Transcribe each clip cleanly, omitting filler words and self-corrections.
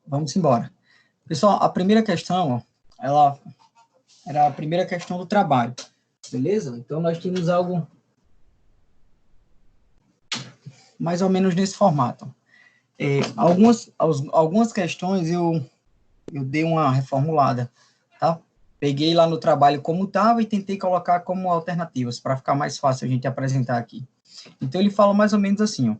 Vamos embora. Pessoal, a primeira questão, ó, ela era a primeira questão do trabalho, beleza? Então, nós tínhamos algo mais ou menos nesse formato. Algumas questões eu dei uma reformulada, tá? Peguei lá no trabalho como estava e tentei colocar como alternativas, para ficar mais fácil a gente apresentar aqui. Então, ele fala mais ou menos assim, ó.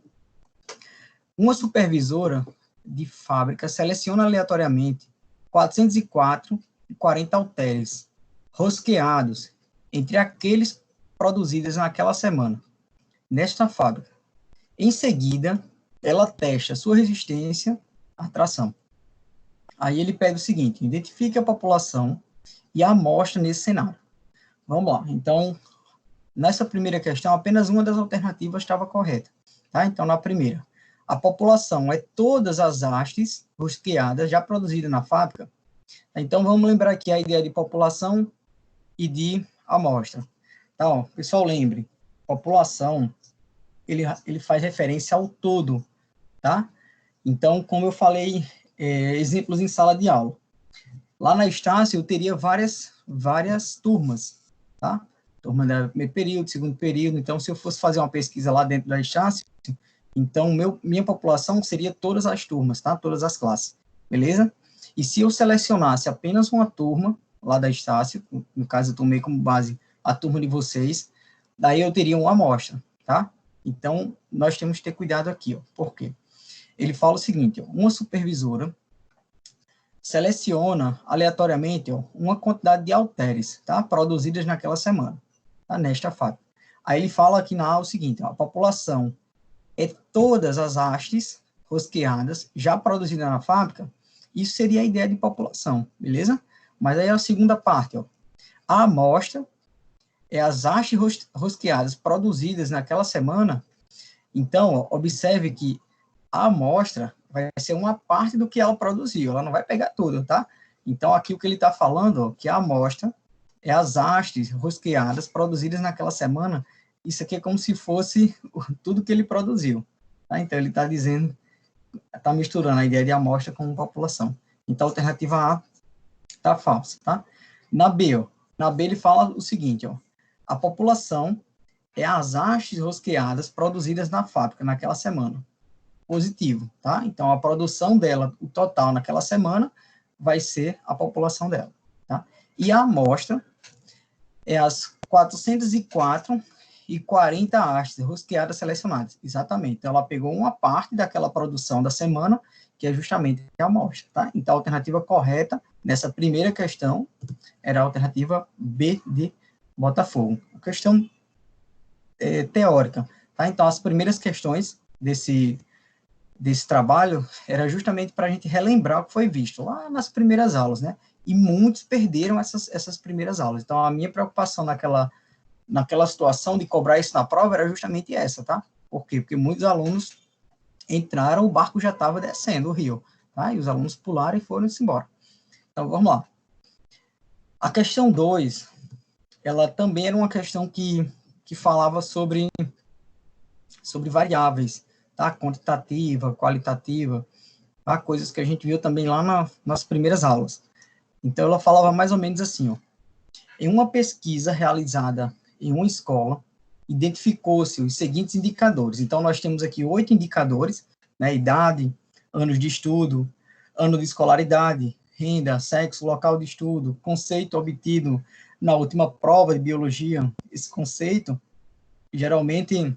Uma supervisora de fábrica seleciona aleatoriamente 404 e 40 halteres rosqueados entre aqueles produzidos naquela semana, nesta fábrica. Em seguida, ela testa sua resistência à tração. Aí ele pede o seguinte: identifique a população e a amostra nesse cenário. Vamos lá. Então, nessa primeira questão, apenas uma das alternativas estava correta. Tá? Então, na primeira, a população é todas as hastes rosqueadas já produzidas na fábrica. Então, vamos lembrar aqui a ideia de população e de amostra. Então, pessoal, lembre, população, ele faz referência ao todo, tá? Então, como eu falei, exemplos em sala de aula. Lá na Estácio, eu teria várias turmas, tá? Turma do primeiro período, segundo período. Então, se eu fosse fazer uma pesquisa lá dentro da Estácio, então, minha população seria todas as turmas, tá? Todas as classes, beleza? E se eu selecionasse apenas uma turma, lá da Estácio, no caso eu tomei como base a turma de vocês, daí eu teria uma amostra, tá? Então, nós temos que ter cuidado aqui, ó. Por quê? Ele fala o seguinte, ó, uma supervisora seleciona aleatoriamente, ó, uma quantidade de halteres, tá? Produzidas naquela semana, tá? Nesta fábrica. Aí ele fala aqui na aula o seguinte, ó, a população é todas as hastes rosqueadas já produzidas na fábrica. Isso seria a ideia de população, beleza? Mas aí a segunda parte, ó. A amostra é as hastes rosqueadas produzidas naquela semana. Então, ó, observe que a amostra vai ser uma parte do que ela produziu, ela não vai pegar tudo, tá? Então, aqui o que ele está falando, ó, que a amostra é as hastes rosqueadas produzidas naquela semana. Isso aqui é como se fosse tudo que ele produziu, tá? Então, ele está dizendo, está misturando a ideia de amostra com população. Então, a alternativa A está falsa, tá? Na B ele fala o seguinte, ó, a população é as hastes rosqueadas produzidas na fábrica naquela semana. Positivo, tá? Então, a produção dela, o total naquela semana, vai ser a população dela, tá? E a amostra é as 404 e 40 hastes rosqueadas selecionadas. Exatamente. Então, ela pegou uma parte daquela produção da semana, que é justamente a amostra, tá? Então, a alternativa correta nessa primeira questão era a alternativa B de Botafogo. A questão teórica, tá? Então, as primeiras questões desse trabalho era justamente para a gente relembrar o que foi visto lá nas primeiras aulas, né? E muitos perderam essas primeiras aulas. Então, a minha preocupação naquela situação de cobrar isso na prova era justamente essa, tá? Por quê? Porque muitos alunos entraram, o barco já estava descendo o rio, tá? E os alunos pularam e foram-se embora. Então, vamos lá. A questão 2, ela também era uma questão que falava sobre variáveis, tá? Quantitativa, qualitativa, tá? Coisas que a gente viu também lá nas primeiras aulas. Então, ela falava mais ou menos assim, ó. Em uma pesquisa realizada em uma escola, identificou-se os seguintes indicadores. Então, nós temos aqui 8 indicadores, né? Idade, anos de estudo, ano de escolaridade, renda, sexo, local de estudo, conceito obtido na última prova de biologia. Esse conceito, geralmente,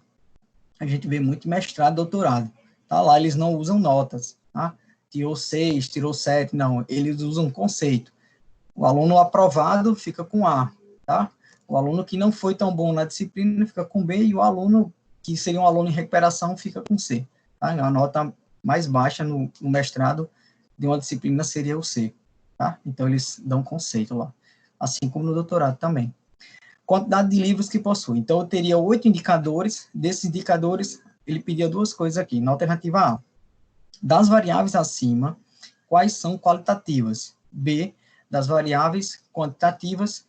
a gente vê muito mestrado, doutorado. Tá? Lá eles não usam notas, tá? Tirou 6, tirou 7, não. Eles usam conceito. O aluno aprovado fica com A, tá? O aluno que não foi tão bom na disciplina fica com B, e o aluno que seria um aluno em recuperação fica com C. Tá? A nota mais baixa no mestrado de uma disciplina seria o C. Tá? Então, eles dão conceito lá. Assim como no doutorado também. Quantidade de livros que possui. Então, eu teria 8 indicadores. Desses indicadores, ele pedia duas coisas aqui. Na alternativa A, das variáveis acima, quais são qualitativas? B, das variáveis quantitativas,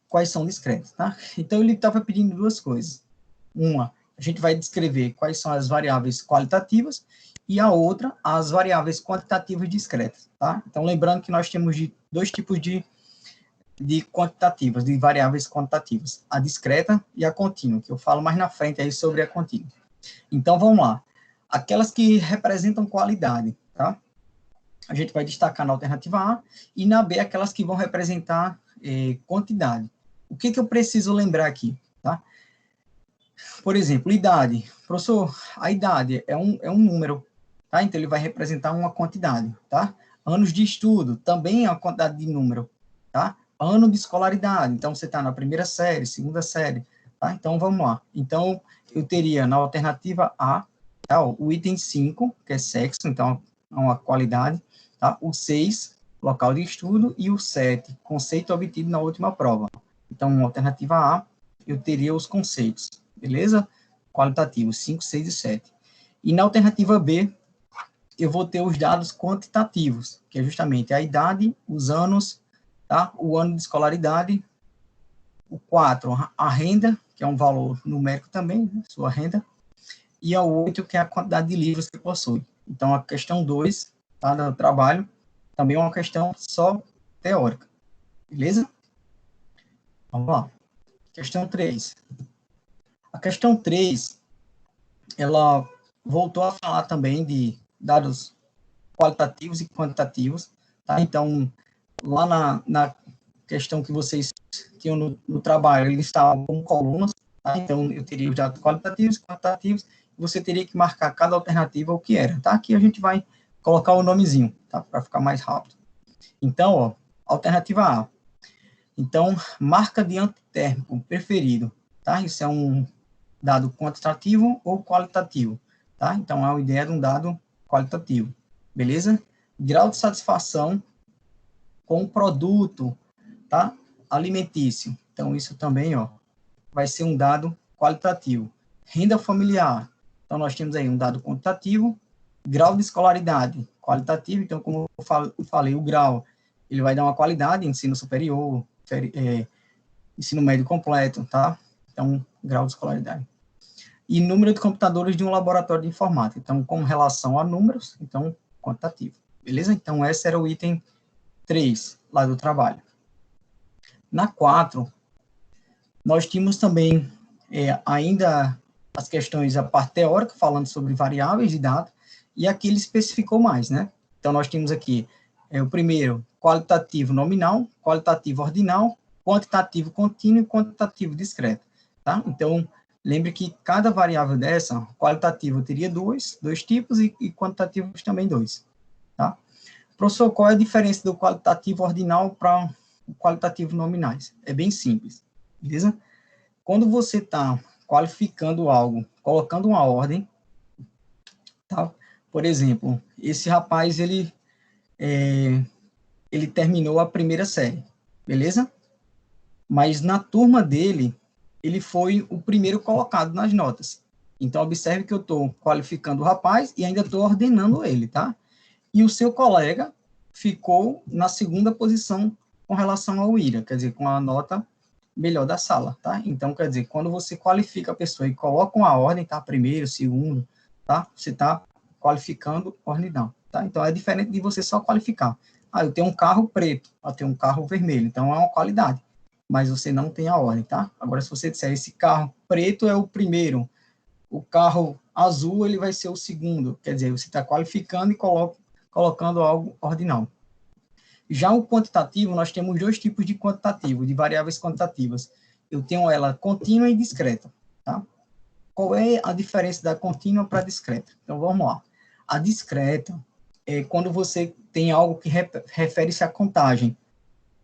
quais são discretas, tá? Então, ele estava pedindo duas coisas. Uma, a gente vai descrever quais são as variáveis qualitativas, e a outra, as variáveis quantitativas discretas, tá? Então, lembrando que nós temos dois tipos de quantitativas, de variáveis quantitativas, a discreta e a contínua, que eu falo mais na frente aí sobre a contínua. Então, vamos lá. Aquelas que representam qualidade, tá? A gente vai destacar na alternativa A, e na B, aquelas que vão representar quantidade. O que eu preciso lembrar aqui, tá? Por exemplo, idade. Professor, a idade é um número, tá? Então, ele vai representar uma quantidade, tá? Anos de estudo, também é uma quantidade de número, tá? Ano de escolaridade, então, você está na primeira série, segunda série, tá? Então, vamos lá. Então, eu teria na alternativa A, tá? O item 5, que é sexo, então, é uma qualidade, tá? O 6, local de estudo, e o 7, conceito obtido na última prova. Então, na alternativa A, eu teria os conceitos, beleza? Qualitativos, 5, 6 e 7. E na alternativa B, eu vou ter os dados quantitativos, que é justamente a idade, os anos, tá? O ano de escolaridade. O 4, a renda, que é um valor numérico também, né? Sua renda. E a 8, que é a quantidade de livros que possui. Então, a questão 2, tá, do trabalho, também é uma questão só teórica. Beleza? Vamos lá. Questão 3. A questão 3, ela voltou a falar também de dados qualitativos e quantitativos, tá? Então, lá na questão que vocês tinham no trabalho, eles estavam como colunas, tá? Então, eu teria os dados qualitativos e quantitativos, e você teria que marcar cada alternativa o que era, tá? Aqui a gente vai colocar o nomezinho, tá? Para ficar mais rápido. Então, ó, alternativa A. Então, marca de antitérmico preferido, tá? Isso é um dado quantitativo ou qualitativo, tá? Então, é uma ideia de um dado qualitativo, beleza? Grau de satisfação com o produto, tá? Alimentício. Então, isso também, ó, vai ser um dado qualitativo. Renda familiar. Então, nós temos aí um dado quantitativo. Grau de escolaridade, qualitativo. Então, como eu falei, o grau, ele vai dar uma qualidade, ensino superior, ensino médio completo, tá? Então, grau de escolaridade. E número de computadores de um laboratório de informática. Então, com relação a números, então, quantitativo. Beleza? Então, esse era o item 3, lá do trabalho. Na 4, nós tínhamos também ainda as questões, a parte teórica, falando sobre variáveis de dados, e aqui ele especificou mais, né? Então, nós temos aqui o primeiro, qualitativo nominal, qualitativo ordinal, quantitativo contínuo e quantitativo discreto, tá? Então, lembre que cada variável dessa, qualitativo teria dois tipos e quantitativos também 2, tá? Professor, qual é a diferença do qualitativo ordinal para o qualitativo nominais? É bem simples, beleza? Quando você está qualificando algo, colocando uma ordem, tá? Por exemplo, esse rapaz, ele terminou a primeira série, beleza? Mas na turma dele, ele foi o primeiro colocado nas notas. Então, observe que eu estou qualificando o rapaz e ainda estou ordenando ele, tá? E o seu colega ficou na segunda posição com relação ao IRA, quer dizer, com a nota melhor da sala, tá? Então, quer dizer, quando você qualifica a pessoa e coloca uma ordem, tá? Primeiro, segundo, tá? Você está qualificando ordem, tá? Então, é diferente de você só qualificar. Ah, eu tenho um carro preto, eu tenho um carro vermelho, então é uma qualidade, mas você não tem a ordem, tá? Agora, se você disser, esse carro preto é o primeiro, o carro azul, ele vai ser o segundo, quer dizer, você está qualificando e colocando algo ordinal. Já o quantitativo, nós temos dois tipos de quantitativo, de variáveis quantitativas. Eu tenho ela contínua e discreta, tá? Qual é a diferença da contínua para a discreta? Então, vamos lá. A discreta é quando você tem algo que refere-se à contagem.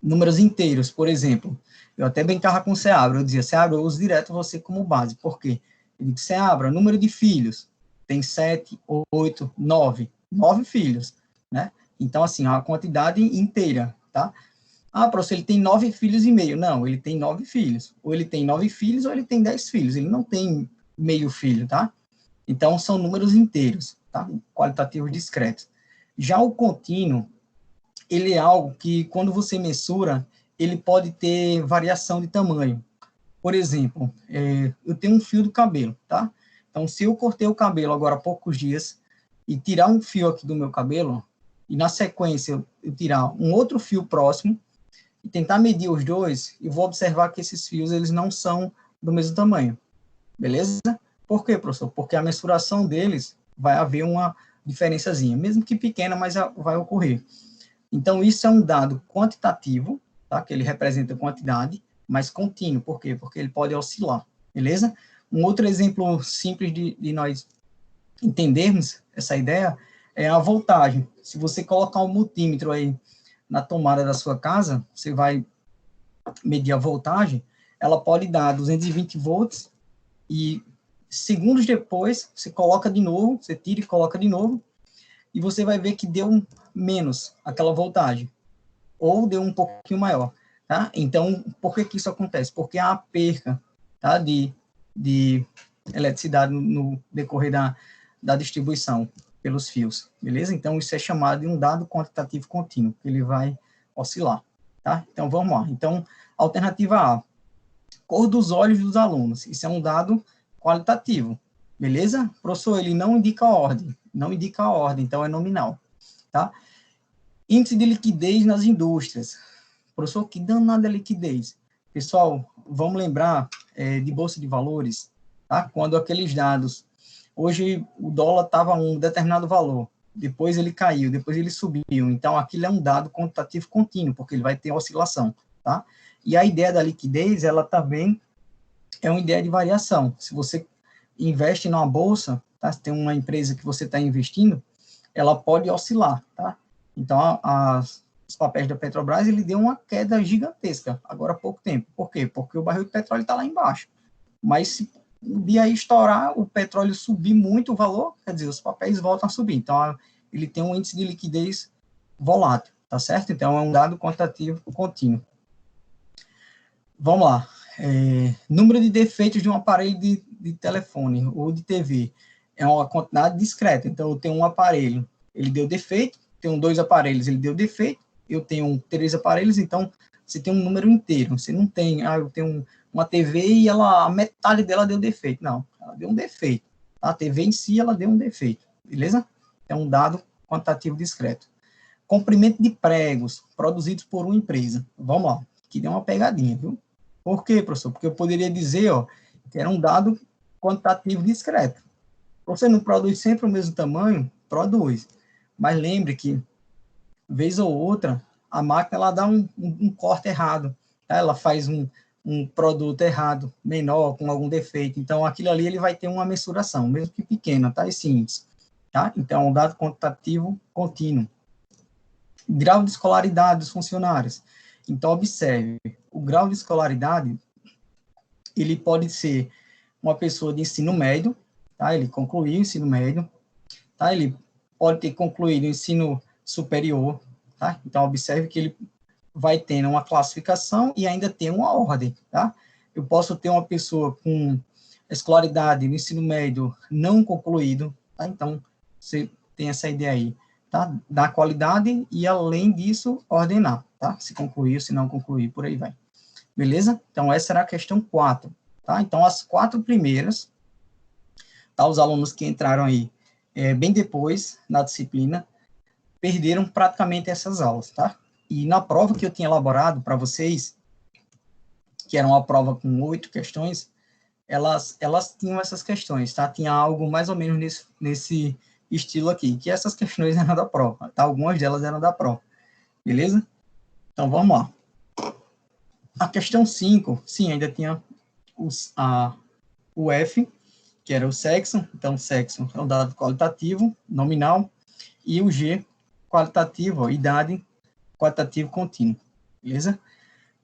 Números inteiros, por exemplo. Eu até brincava com o Seabra, eu dizia, Seabra, eu uso direto você como base. Por quê? Eu digo, Seabra, número de filhos. Tem 7, 8, 9. 9 filhos, né? Então, assim, a quantidade inteira, tá? Ah, professor, ele tem 9 filhos e meio. Não, ele tem 9 filhos. Ou ele tem 9 filhos, ou ele tem 10 filhos. Ele não tem meio filho, tá? Então, são números inteiros, tá? Qualitativos discretos. Já o contínuo, ele é algo que, quando você mensura, ele pode ter variação de tamanho. Por exemplo, eu tenho um fio do cabelo, tá? Então, se eu cortei o cabelo agora há poucos dias, e tirar um fio aqui do meu cabelo, e na sequência eu tirar um outro fio próximo, e tentar medir os dois, e vou observar que esses fios, eles não são do mesmo tamanho, beleza? Por quê, professor? Porque a mensuração deles vai haver uma diferençazinha, mesmo que pequena, mas vai ocorrer. Então, isso é um dado quantitativo, tá? Que ele representa quantidade, mas contínuo. Por quê? Porque ele pode oscilar, beleza? Um outro exemplo simples de nós entendermos essa ideia é a voltagem. Se você colocar um multímetro aí na tomada da sua casa, você vai medir a voltagem, ela pode dar 220 volts e segundos depois você coloca de novo, você tira e coloca de novo, e você vai ver que deu menos aquela voltagem, ou deu um pouquinho maior, tá? Então, por que isso acontece? Porque há a perca, tá, de eletricidade no decorrer da distribuição pelos fios, beleza? Então, isso é chamado de um dado quantitativo contínuo, que ele vai oscilar, tá? Então, vamos lá. Então, alternativa A, cor dos olhos dos alunos, isso é um dado qualitativo, beleza? Professor, ele não indica a ordem, então é nominal, tá? Índice de liquidez nas indústrias. Professor, que danada é liquidez? Pessoal, vamos lembrar de Bolsa de Valores, tá? Quando aqueles dados, hoje o dólar estava a um determinado valor, depois ele caiu, depois ele subiu, então aquilo é um dado quantitativo contínuo, porque ele vai ter oscilação, tá? E a ideia da liquidez, ela também é uma ideia de variação. Se você investe numa bolsa, tá? Se tem uma empresa que você está investindo, ela pode oscilar, tá? Então, os papéis da Petrobras, ele deu uma queda gigantesca, agora há pouco tempo. Por quê? Porque o barril de petróleo está lá embaixo. Mas se um dia aí estourar, o petróleo subir muito o valor, quer dizer, os papéis voltam a subir. Então, ele tem um índice de liquidez volátil, tá certo? Então, é um dado quantitativo contínuo. Vamos lá. Número de defeitos de um aparelho de telefone ou de TV é uma quantidade discreta. Então, eu tenho um aparelho, ele deu defeito, tenho 2 aparelhos, ele deu defeito, eu tenho 3 aparelhos, então você tem um número inteiro. Você não tem, eu tenho uma TV e a metade dela deu defeito. Não, ela deu um defeito. A TV em si, ela deu um defeito, beleza? É um dado quantitativo discreto. Comprimento de pregos produzidos por uma empresa. Vamos lá, que deu uma pegadinha, viu? Por quê, professor? Porque eu poderia dizer, ó, que era um dado quantitativo discreto. Você não produz sempre o mesmo tamanho? Produz. Mas lembre que, vez ou outra, a máquina ela dá um corte errado. Tá? Ela faz um produto errado, menor, com algum defeito. Então, aquilo ali ele vai ter uma mensuração, mesmo que pequena, tá? Esse índice. Tá? Então, é um dado quantitativo contínuo. Grau de escolaridade dos funcionários. Então, observe, o grau de escolaridade, ele pode ser uma pessoa de ensino médio, tá? Ele concluiu o ensino médio, tá? Ele pode ter concluído o ensino superior, tá? Então, observe que ele vai tendo uma classificação e ainda tem uma ordem, tá? Eu posso ter uma pessoa com escolaridade no ensino médio não concluído, tá? Então, você tem essa ideia aí, tá? Da qualidade e, além disso, ordenar, tá? Se concluir, se não concluir, por aí vai. Beleza? Então, essa era a questão 4, tá? Então, as 4 primeiras, tá? Os alunos que entraram aí bem depois na disciplina, perderam praticamente essas aulas, tá? E na prova que eu tinha elaborado para vocês, que era uma prova com 8 questões, elas tinham essas questões, tá? Tinha algo mais ou menos nesse estilo aqui, que essas questões eram da prova, tá? Algumas delas eram da prova, beleza? Então, vamos lá. A questão 5, sim, ainda tinha o F, que era o sexo, então sexo é um dado qualitativo, nominal, e o G, qualitativo, ó, idade, qualitativo contínuo, beleza?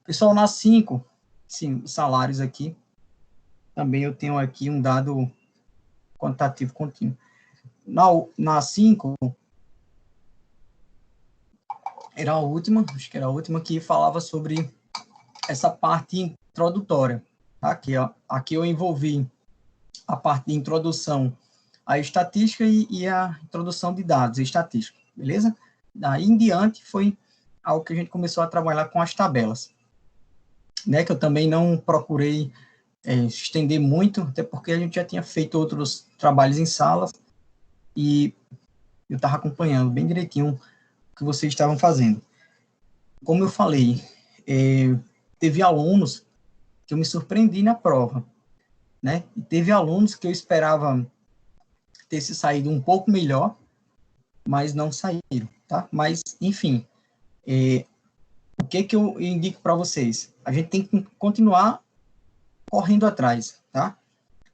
Pessoal, na 5, sim, os salários aqui, também eu tenho aqui um dado quantitativo contínuo. Na 5, era a última, acho que era a última, que falava sobre essa parte introdutória, tá? Aqui eu envolvi a parte de introdução à estatística e a introdução de dados estatísticos, beleza? Daí em diante foi algo que a gente começou a trabalhar com as tabelas, né? Que eu também não procurei estender muito, até porque a gente já tinha feito outros trabalhos em salas, e eu estava acompanhando bem direitinho o que vocês estavam fazendo. Como eu falei, teve alunos que eu me surpreendi na prova, né? E teve alunos que eu esperava ter se saído um pouco melhor, mas não saíram, tá? Mas, enfim, o que eu indico para vocês? A gente tem que continuar correndo atrás, tá?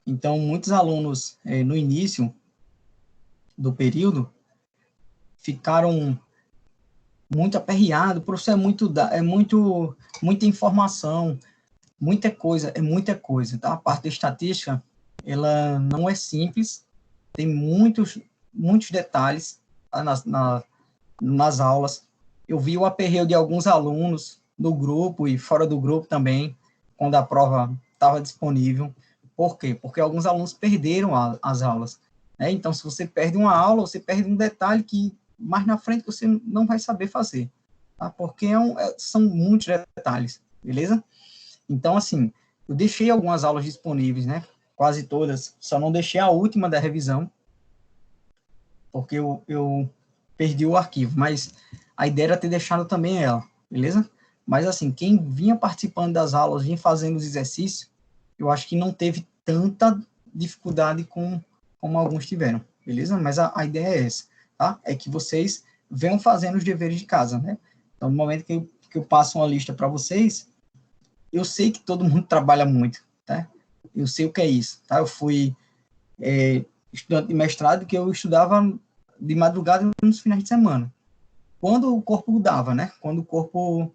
Então, muitos alunos, no início do período, ficaram muito aperreados, o professor muita informação, é muita coisa, tá? A parte da estatística, ela não é simples, tem muitos detalhes nas aulas. Eu vi o aperreio de alguns alunos no grupo e fora do grupo também, quando a prova estava disponível. Por quê? Porque alguns alunos perderam as aulas, né? Então, se você perde uma aula, você perde um detalhe que mais na frente você não vai saber fazer, tá? Porque são muitos detalhes, beleza? Então, assim, eu deixei algumas aulas disponíveis, né? Quase todas, só não deixei a última da revisão, porque eu perdi o arquivo, mas a ideia era ter deixado também ela, beleza? Mas, assim, quem vinha participando das aulas, vinha fazendo os exercícios, eu acho que não teve tanta dificuldade como alguns tiveram, beleza? Mas a ideia é essa, tá? É que vocês venham fazendo os deveres de casa, né? Então, no momento que eu passo uma lista para vocês, eu sei que todo mundo trabalha muito, tá? Eu sei o que é isso, tá? Eu fui estudante de mestrado que eu estudava de madrugada nos finais de semana. Quando o corpo dava, né? Quando o corpo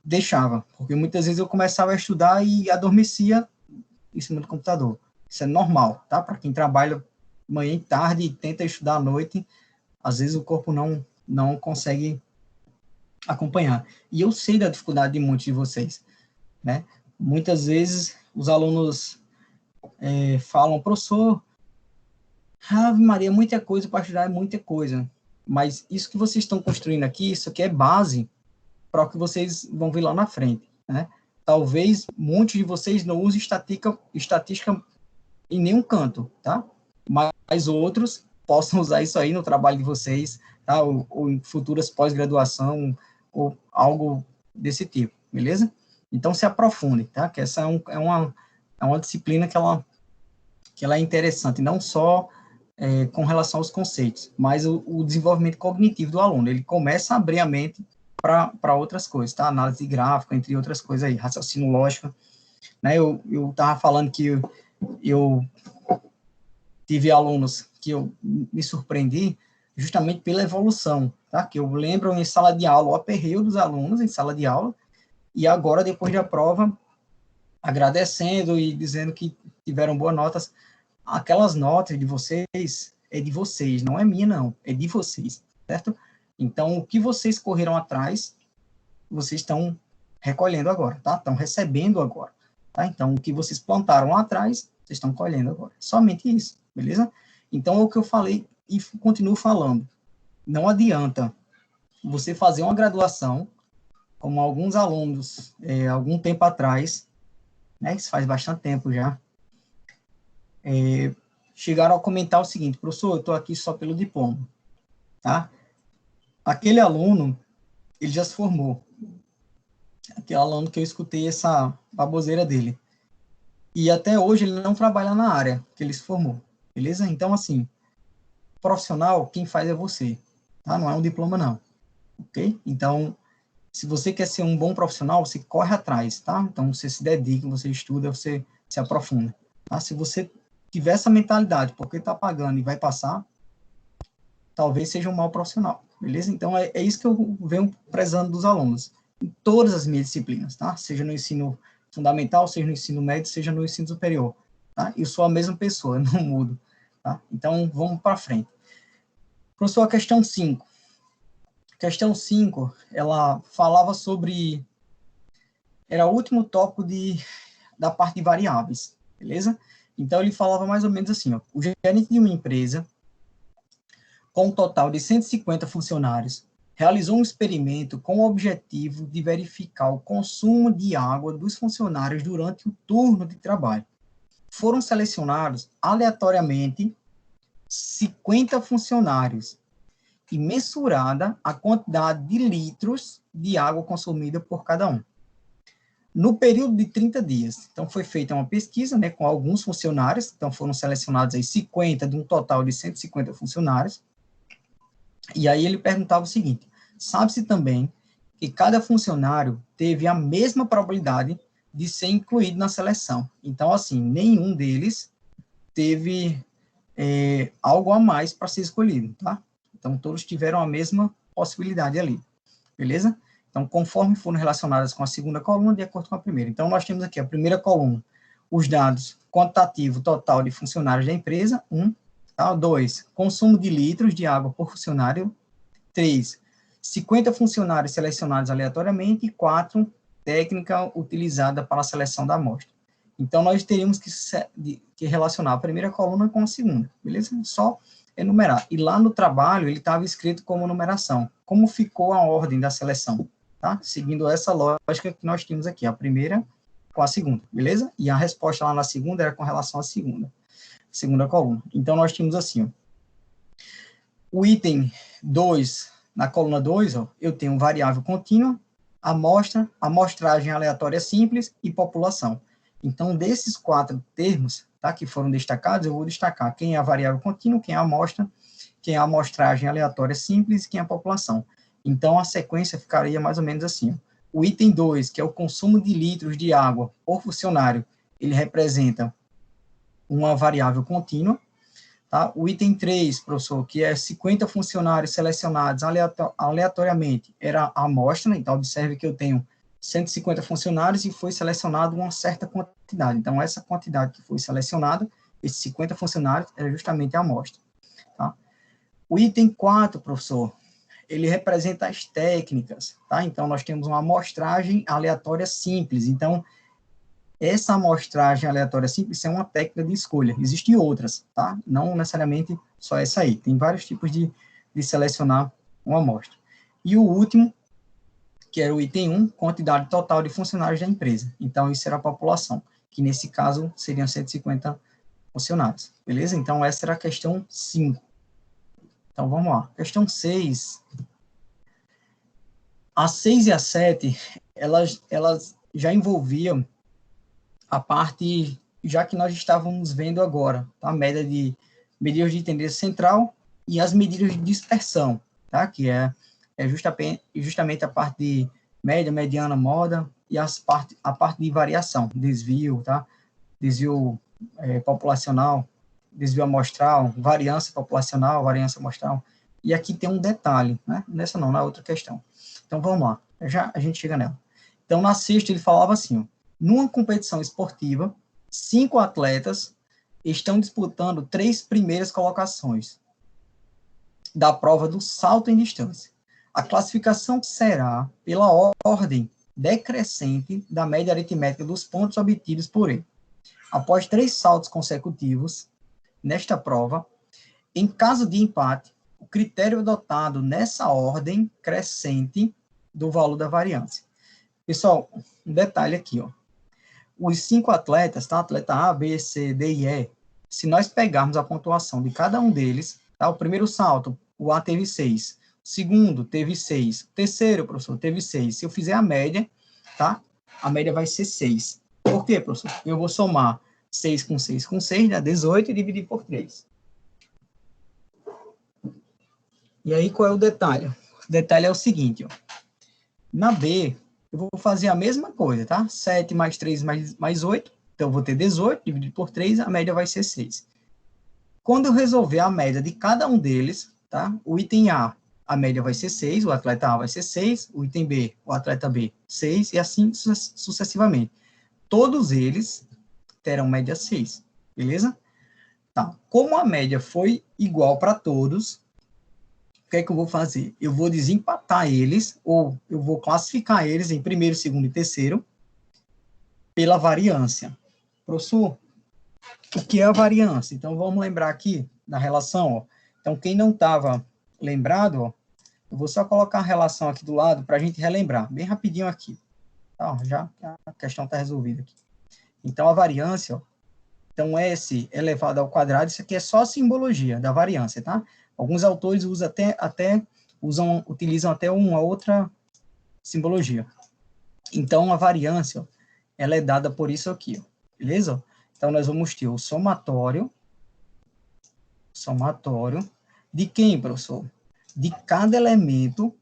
deixava. Porque muitas vezes eu começava a estudar e adormecia em cima do computador. Isso é normal, tá? Para quem trabalha manhã e tarde e tenta estudar à noite, às vezes o corpo não consegue acompanhar. E eu sei da dificuldade de muitos de vocês, né? Muitas vezes os alunos falam, professor, Ave Maria, muita coisa para estudar, é muita coisa. Mas isso que vocês estão construindo aqui, isso aqui é base para o que vocês vão ver lá na frente, né? Talvez muitos de vocês não usem estatística em nenhum canto, tá? Mas outros possam usar isso aí no trabalho de vocês, tá? Ou em futuras pós-graduação, ou algo desse tipo, beleza? Então, se aprofunde, tá? Que essa é uma disciplina que ela é interessante, não só com relação aos conceitos, mas o desenvolvimento cognitivo do aluno. Ele começa a abrir a mente para outras coisas, tá? Análise gráfica, entre outras coisas aí, raciocínio lógico, né? Eu estava falando que eu tive alunos que eu me surpreendi justamente pela evolução, tá? Que eu lembro em sala de aula, o aperreio dos alunos em sala de aula, e agora, depois da prova, agradecendo e dizendo que tiveram boas notas. Aquelas notas de vocês, é de vocês, não é minha, não, é de vocês, certo? Então, o que vocês correram atrás, vocês estão recolhendo agora, tá? Estão recebendo agora, tá? Então, o que vocês plantaram lá atrás, vocês estão colhendo agora. Somente isso, beleza? Então, é o que eu falei e continuo falando. Não adianta você fazer uma graduação, como alguns alunos, algum tempo atrás, né? Isso faz bastante tempo já, chegaram a comentar o seguinte, professor, eu estou aqui só pelo diploma, tá? Aquele aluno, ele já se formou. Aquele aluno que eu escutei essa baboseira dele. E até hoje ele não trabalha na área que ele se formou, beleza? Então, assim, profissional, quem faz é você, tá? Não é um diploma, não, ok? Então, se você quer ser um bom profissional, você corre atrás, tá? Então, você se dedica, você estuda, você se aprofunda, tá? Se você tiver essa mentalidade, porque está pagando e vai passar, talvez seja um mau profissional, beleza? Então, é isso que eu venho prezando dos alunos, em todas as minhas disciplinas, tá? Seja no ensino fundamental, seja no ensino médio, seja no ensino superior, tá? Eu sou a mesma pessoa, não mudo, tá? Então, vamos para frente. Professor, a questão 5. Questão 5, ela falava sobre... Era o último tópico da parte de variáveis, beleza? Então, ele falava mais ou menos assim, ó, o gerente de uma empresa com um total de 150 funcionários, realizou um experimento com o objetivo de verificar o consumo de água dos funcionários durante o turno de trabalho. Foram selecionados aleatoriamente 50 funcionários e mensurada a quantidade de litros de água consumida por cada um. No período de 30 dias, então foi feita uma pesquisa, né, com alguns funcionários, então foram selecionados aí 50 de um total de 150 funcionários, e aí ele perguntava o seguinte: sabe-se também que cada funcionário teve a mesma probabilidade de ser incluído na seleção. Então, assim, nenhum deles teve algo a mais para ser escolhido, tá? Então, todos tiveram a mesma possibilidade ali, beleza? Então, conforme foram relacionadas com a segunda coluna, de acordo com a primeira. Então, nós temos aqui a primeira coluna, os dados quantitativo total de funcionários da empresa, 1. Tá? 2, consumo de litros de água por funcionário. 3, 50 funcionários selecionados aleatoriamente. E 4, técnica utilizada para a seleção da amostra. Então, nós teríamos que relacionar a primeira coluna com a segunda, beleza? Só enumerar. E lá no trabalho, ele estava escrito como numeração. Como ficou a ordem da seleção? Tá? Seguindo essa lógica que nós tínhamos aqui, a primeira com a segunda, beleza? E a resposta lá na segunda era com relação à segunda coluna. Então, nós tínhamos assim, ó, o item 2, na coluna 2, ó, eu tenho variável contínua, amostra, amostragem aleatória simples e população. Então, desses 4 termos, tá, que foram destacados, eu vou destacar quem é a variável contínua, quem é a amostra, quem é a amostragem aleatória simples e quem é a população. Então, a sequência ficaria mais ou menos assim. Ó. O item 2, que é o consumo de litros de água por funcionário, ele representa uma variável contínua. Tá? O item 3, professor, que é 50 funcionários selecionados aleatoriamente, era a amostra. Então, observe que eu tenho 150 funcionários e foi selecionado uma certa quantidade. Então, essa quantidade que foi selecionada, esses 50 funcionários, era justamente a amostra. Tá? O item 4, professor, ele representa as técnicas, tá? Então, nós temos uma amostragem aleatória simples. Então, essa amostragem aleatória simples é uma técnica de escolha. Existem outras, tá? Não necessariamente só essa aí. Tem vários tipos de selecionar uma amostra. E o último, que era o item 1, quantidade total de funcionários da empresa. Então, isso era a população, que nesse caso seriam 150 funcionários. Beleza? Então, essa era a questão 5. Então, vamos lá. Questão 6. A 6 e a 7, elas já envolviam a parte, já que nós estávamos vendo agora, tá? A média de medidas de tendência central e as medidas de dispersão, tá? Que é justamente a parte de média, mediana, moda e a parte de variação, desvio, tá? Desvio populacional, desvio amostral, variância populacional, variância amostral. E aqui tem um detalhe, né? Nessa não, na outra questão. Então, vamos lá. Já a gente chega nela. Então, na sexta, ele falava assim, ó, numa competição esportiva, 5 atletas estão disputando 3 primeiras colocações da prova do salto em distância. A classificação será pela ordem decrescente da média aritmética dos pontos obtidos por ele. Após 3 saltos consecutivos nesta prova, em caso de empate, o critério adotado nessa ordem crescente do valor da variância. Pessoal, um detalhe aqui, ó. Os 5 atletas, tá? Atleta A, B, C, D e E, se nós pegarmos a pontuação de cada um deles, tá? O primeiro salto, o A teve 6, o segundo teve 6, o terceiro, professor, teve 6. Se eu fizer a média, tá? A média vai ser 6. Por quê, professor? Eu vou somar 6 com 6 com 6, dá 18 e dividir por 3. E aí, qual é o detalhe? O detalhe é o seguinte, ó. Na B, eu vou fazer a mesma coisa, tá? 7 mais 3 mais 8, então eu vou ter 18, dividido por 3, a média vai ser 6. Quando eu resolver a média de cada um deles, tá? O item A, a média vai ser 6, o atleta A vai ser 6, o item B, o atleta B, 6, e assim sucessivamente. Todos eles terão média 6, beleza? Tá. Como a média foi igual para todos, o que é que eu vou fazer? Eu vou desempatar eles, ou eu vou classificar eles em primeiro, segundo e terceiro, pela variância. Professor, o que é a variância? Então, vamos lembrar aqui da relação, ó. Então, quem não estava lembrado, ó, eu vou só colocar a relação aqui do lado para a gente relembrar, bem rapidinho aqui. Tá, já a questão está resolvida aqui. Então, a variância, ó, Então, S elevado ao quadrado, isso aqui é só a simbologia da variância, tá? Alguns autores utilizam até uma outra simbologia. Então, a variância, ó, ela é dada por isso aqui, ó, beleza? Então, nós vamos ter o somatório de quem, professor? De cada elemento,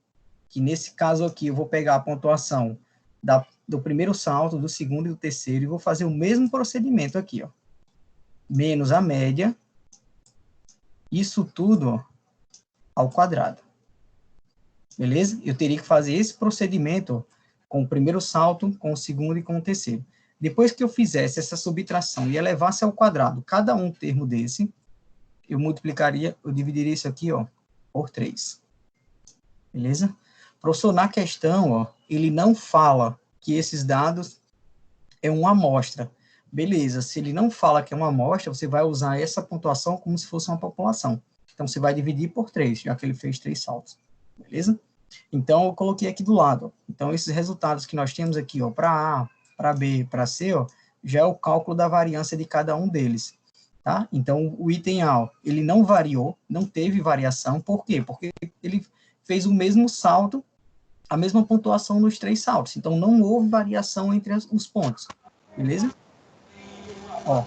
que nesse caso aqui eu vou pegar a pontuação do primeiro salto, do segundo e do terceiro, e vou fazer o mesmo procedimento aqui, ó, menos a média, isso tudo, ó, ao quadrado. Beleza? Eu teria que fazer esse procedimento, ó, com o primeiro salto, com o segundo e com o terceiro. Depois que eu fizesse essa subtração e elevasse ao quadrado cada um termo desse, eu dividiria isso aqui, ó, por 3. Beleza? Professor, na questão, ó, ele não fala que esses dados é uma amostra. Beleza, se ele não fala que é uma amostra, você vai usar essa pontuação como se fosse uma população. Então, você vai dividir por 3, já que ele fez 3 saltos. Beleza? Então, eu coloquei aqui do lado. Ó. Então, esses resultados que nós temos aqui, ó, para A, para B, para C, ó, já é o cálculo da variância de cada um deles. Tá? Então, o item A, ó, ele não variou, não teve variação. Por quê? Porque ele fez o mesmo salto, a mesma pontuação nos 3 saltos. Então, não houve variação entre os pontos. Beleza? Ó,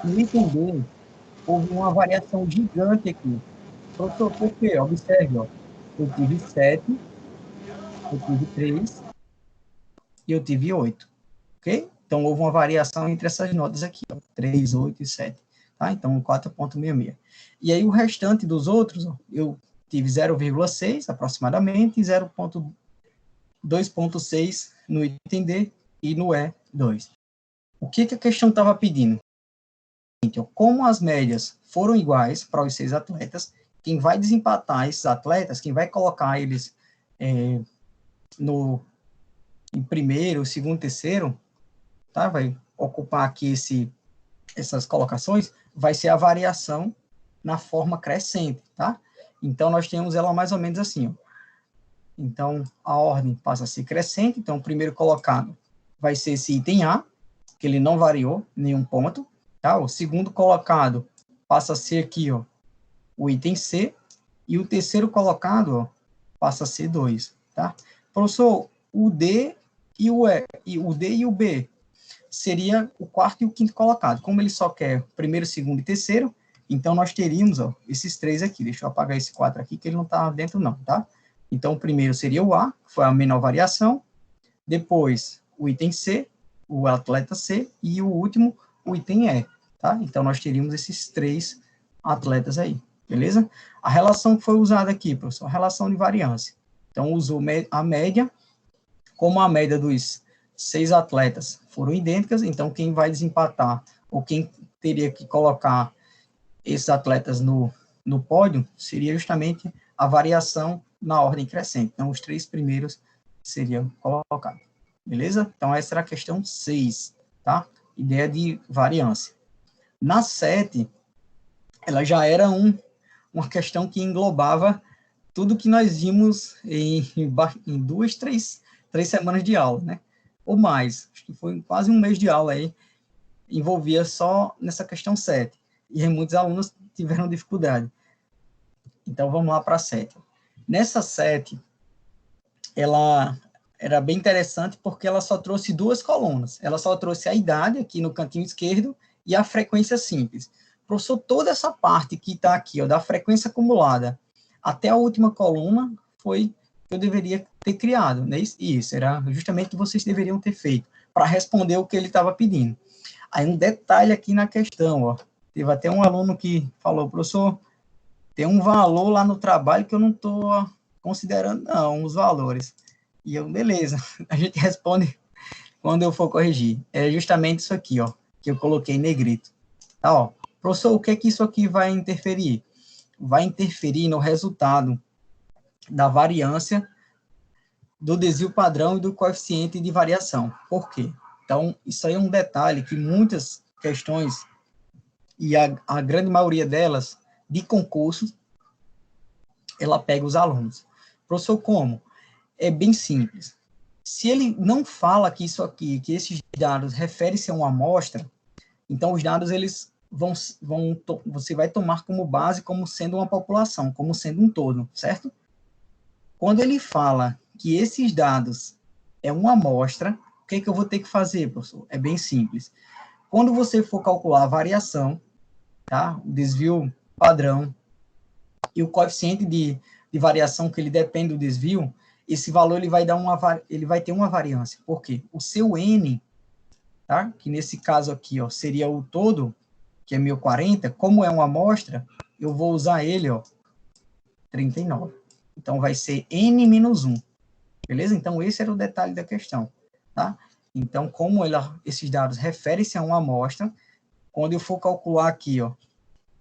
no item B, houve uma variação gigante aqui. Professor, por quê? Observe, ó. Eu tive 7, eu tive 3 e eu tive 8. Ok? Então, houve uma variação entre essas notas aqui, ó, 3, 8 e 7. Tá? Então, 4,66. E aí, o restante dos outros, ó, eu tive 0,6 aproximadamente e 2,6 no item D e no E, 2. O que a questão estava pedindo? Então, como as médias foram iguais para os 6 atletas, quem vai desempatar esses atletas, quem vai colocar eles em primeiro, segundo, terceiro, tá? Vai ocupar aqui essas colocações, vai ser a variação na forma crescente, tá? Então, nós temos ela mais ou menos assim, ó. Então, a ordem passa a ser crescente, então, o primeiro colocado vai ser esse item A, que ele não variou nenhum ponto, tá? O segundo colocado passa a ser aqui, ó, o item C, e o terceiro colocado, ó, passa a ser 2, tá? Professor, o D e o B seria o quarto e o quinto colocado. Como ele só quer primeiro, segundo e terceiro, então nós teríamos, ó, esses 3 aqui. Deixa eu apagar esse 4 aqui, que ele não está dentro não, tá? Então, o primeiro seria o A, que foi a menor variação. Depois, o item C, o atleta C. E o último, o item E, tá? Então, nós teríamos esses 3 atletas aí, beleza? A relação que foi usada aqui, professor, a relação de variância. Então, usou a média, como a média dos 6 atletas foram idênticas, então quem vai desempatar, ou quem teria que colocar esses atletas no pódio, seria justamente a variação na ordem crescente. Então, os 3 primeiros seriam colocados. Beleza? Então, essa era a questão 6, tá? Ideia de variância. Na 7, ela já era uma questão que englobava tudo que nós vimos em 2, 3 semanas de aula, né? Ou mais, acho que foi quase um mês de aula aí, envolvia só nessa questão 7, e muitos alunos tiveram dificuldade. Então, vamos lá para a 7. Nessa 7, ela era bem interessante porque ela só trouxe 2 colunas, ela só trouxe a idade aqui no cantinho esquerdo e a frequência simples. Professor, toda essa parte que está aqui, ó, da frequência acumulada, até a última coluna, foi que eu deveria ter criado, né? Isso era justamente o que vocês deveriam ter feito, para responder o que ele estava pedindo. Aí, um detalhe aqui na questão, ó, teve até um aluno que falou, professor, tem um valor lá no trabalho que eu não estou considerando, não, os valores. E eu, beleza, a gente responde quando eu for corrigir. É justamente isso aqui, ó, que eu coloquei em negrito. Tá, ó. Professor, o que é que isso aqui vai interferir? Vai interferir no resultado da variância do desvio padrão e do coeficiente de variação. Por quê? Então, isso aí é um detalhe que muitas questões, e a grande maioria delas, de concursos, ela pega os alunos. Professor, como? É bem simples. Se ele não fala que isso aqui, que esses dados referem-se a uma amostra, Então, os dados, eles você vai tomar como base como sendo uma população, como sendo um todo, certo? Quando ele fala que esses dados é uma amostra, o que eu vou ter que fazer, professor? É bem simples. Quando você for calcular a variação, tá? O desvio padrão e o coeficiente de variação que ele depende do desvio, esse valor ele vai ter uma variância. Por quê? O seu N, tá? Que nesse caso aqui, ó, seria o todo, que é 1040, como é uma amostra, eu vou usar ele, ó, 39. Então, vai ser N menos 1. Beleza? Então, esse era o detalhe da questão, tá? Então, como esses dados referem-se a uma amostra, quando eu for calcular aqui, ó,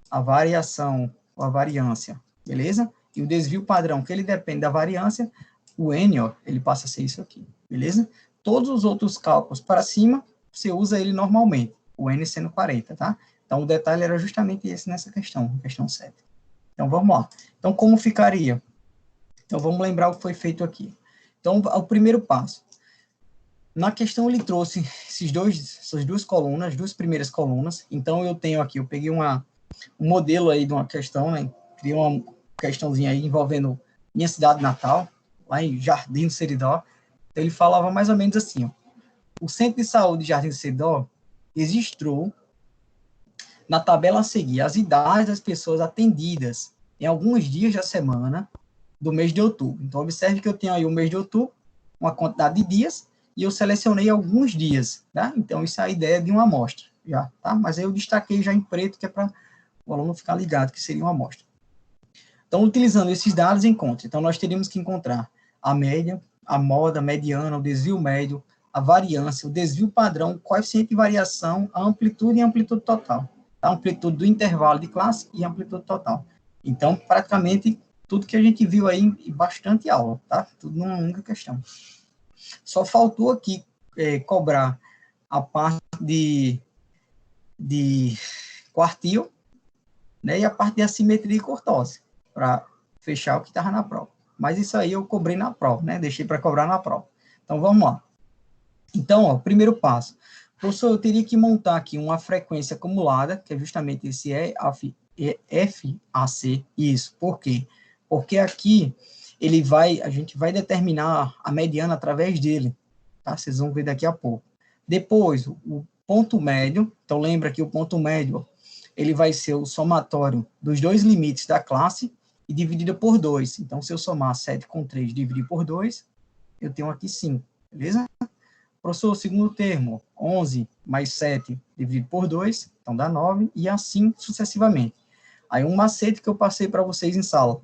a variação, ou a variância, beleza? E o desvio padrão, que ele depende da variância, o N, ó, ele passa a ser isso aqui, beleza? Todos os outros cálculos para cima, você usa ele normalmente, o N sendo 40, tá? Então, o detalhe era justamente esse nessa questão 7. Então, vamos lá. Então, como ficaria? Então, vamos lembrar o que foi feito aqui. Então, o primeiro passo. Na questão, ele trouxe essas duas colunas, duas primeiras colunas. Então, eu tenho aqui, eu peguei um modelo aí de uma questão, né? Criei uma questãozinha aí envolvendo minha cidade natal, lá em Jardim do Seridó. Então, ele falava mais ou menos assim, ó. O Centro de Saúde de Jardim do Seridó registrou, na tabela a seguir, as idades das pessoas atendidas em alguns dias da semana do mês de outubro. Então, observe que eu tenho aí o mês de outubro, uma quantidade de dias, e eu selecionei alguns dias, tá? Então, isso é a ideia de uma amostra, já, tá? Mas aí eu destaquei já em preto, que é para o aluno ficar ligado que seria uma amostra. Então, utilizando esses dados, encontre. Então, nós teríamos que encontrar a média, a moda, a mediana, o desvio médio, a variância, o desvio padrão, o coeficiente de variação, a amplitude e a amplitude total. A amplitude do intervalo de classe e a amplitude total. Então, praticamente, tudo que a gente viu aí em bastante aula, tá? Tudo numa única questão. Só faltou aqui cobrar a parte de quartil, né, e a parte de assimetria e cortose, para fechar o que estava na prova. Mas isso aí eu cobrei na prova, né? Deixei para cobrar na prova. Então, vamos lá. Então, ó, primeiro passo. Professor, eu teria que montar aqui uma frequência acumulada, que é justamente esse FAC. Isso. Por quê? Porque aqui a gente vai determinar a mediana através dele, tá? Vocês vão ver daqui a pouco. Depois, o ponto médio. Então, lembra que o ponto médio, ele vai ser o somatório dos dois limites da classe e dividido por 2. Então, se eu somar 7 com 3 e dividir por 2, eu tenho aqui 5, beleza? Professor, segundo termo, 11 mais 7 dividido por 2, então dá 9, e assim sucessivamente. Aí um macete que eu passei para vocês em sala.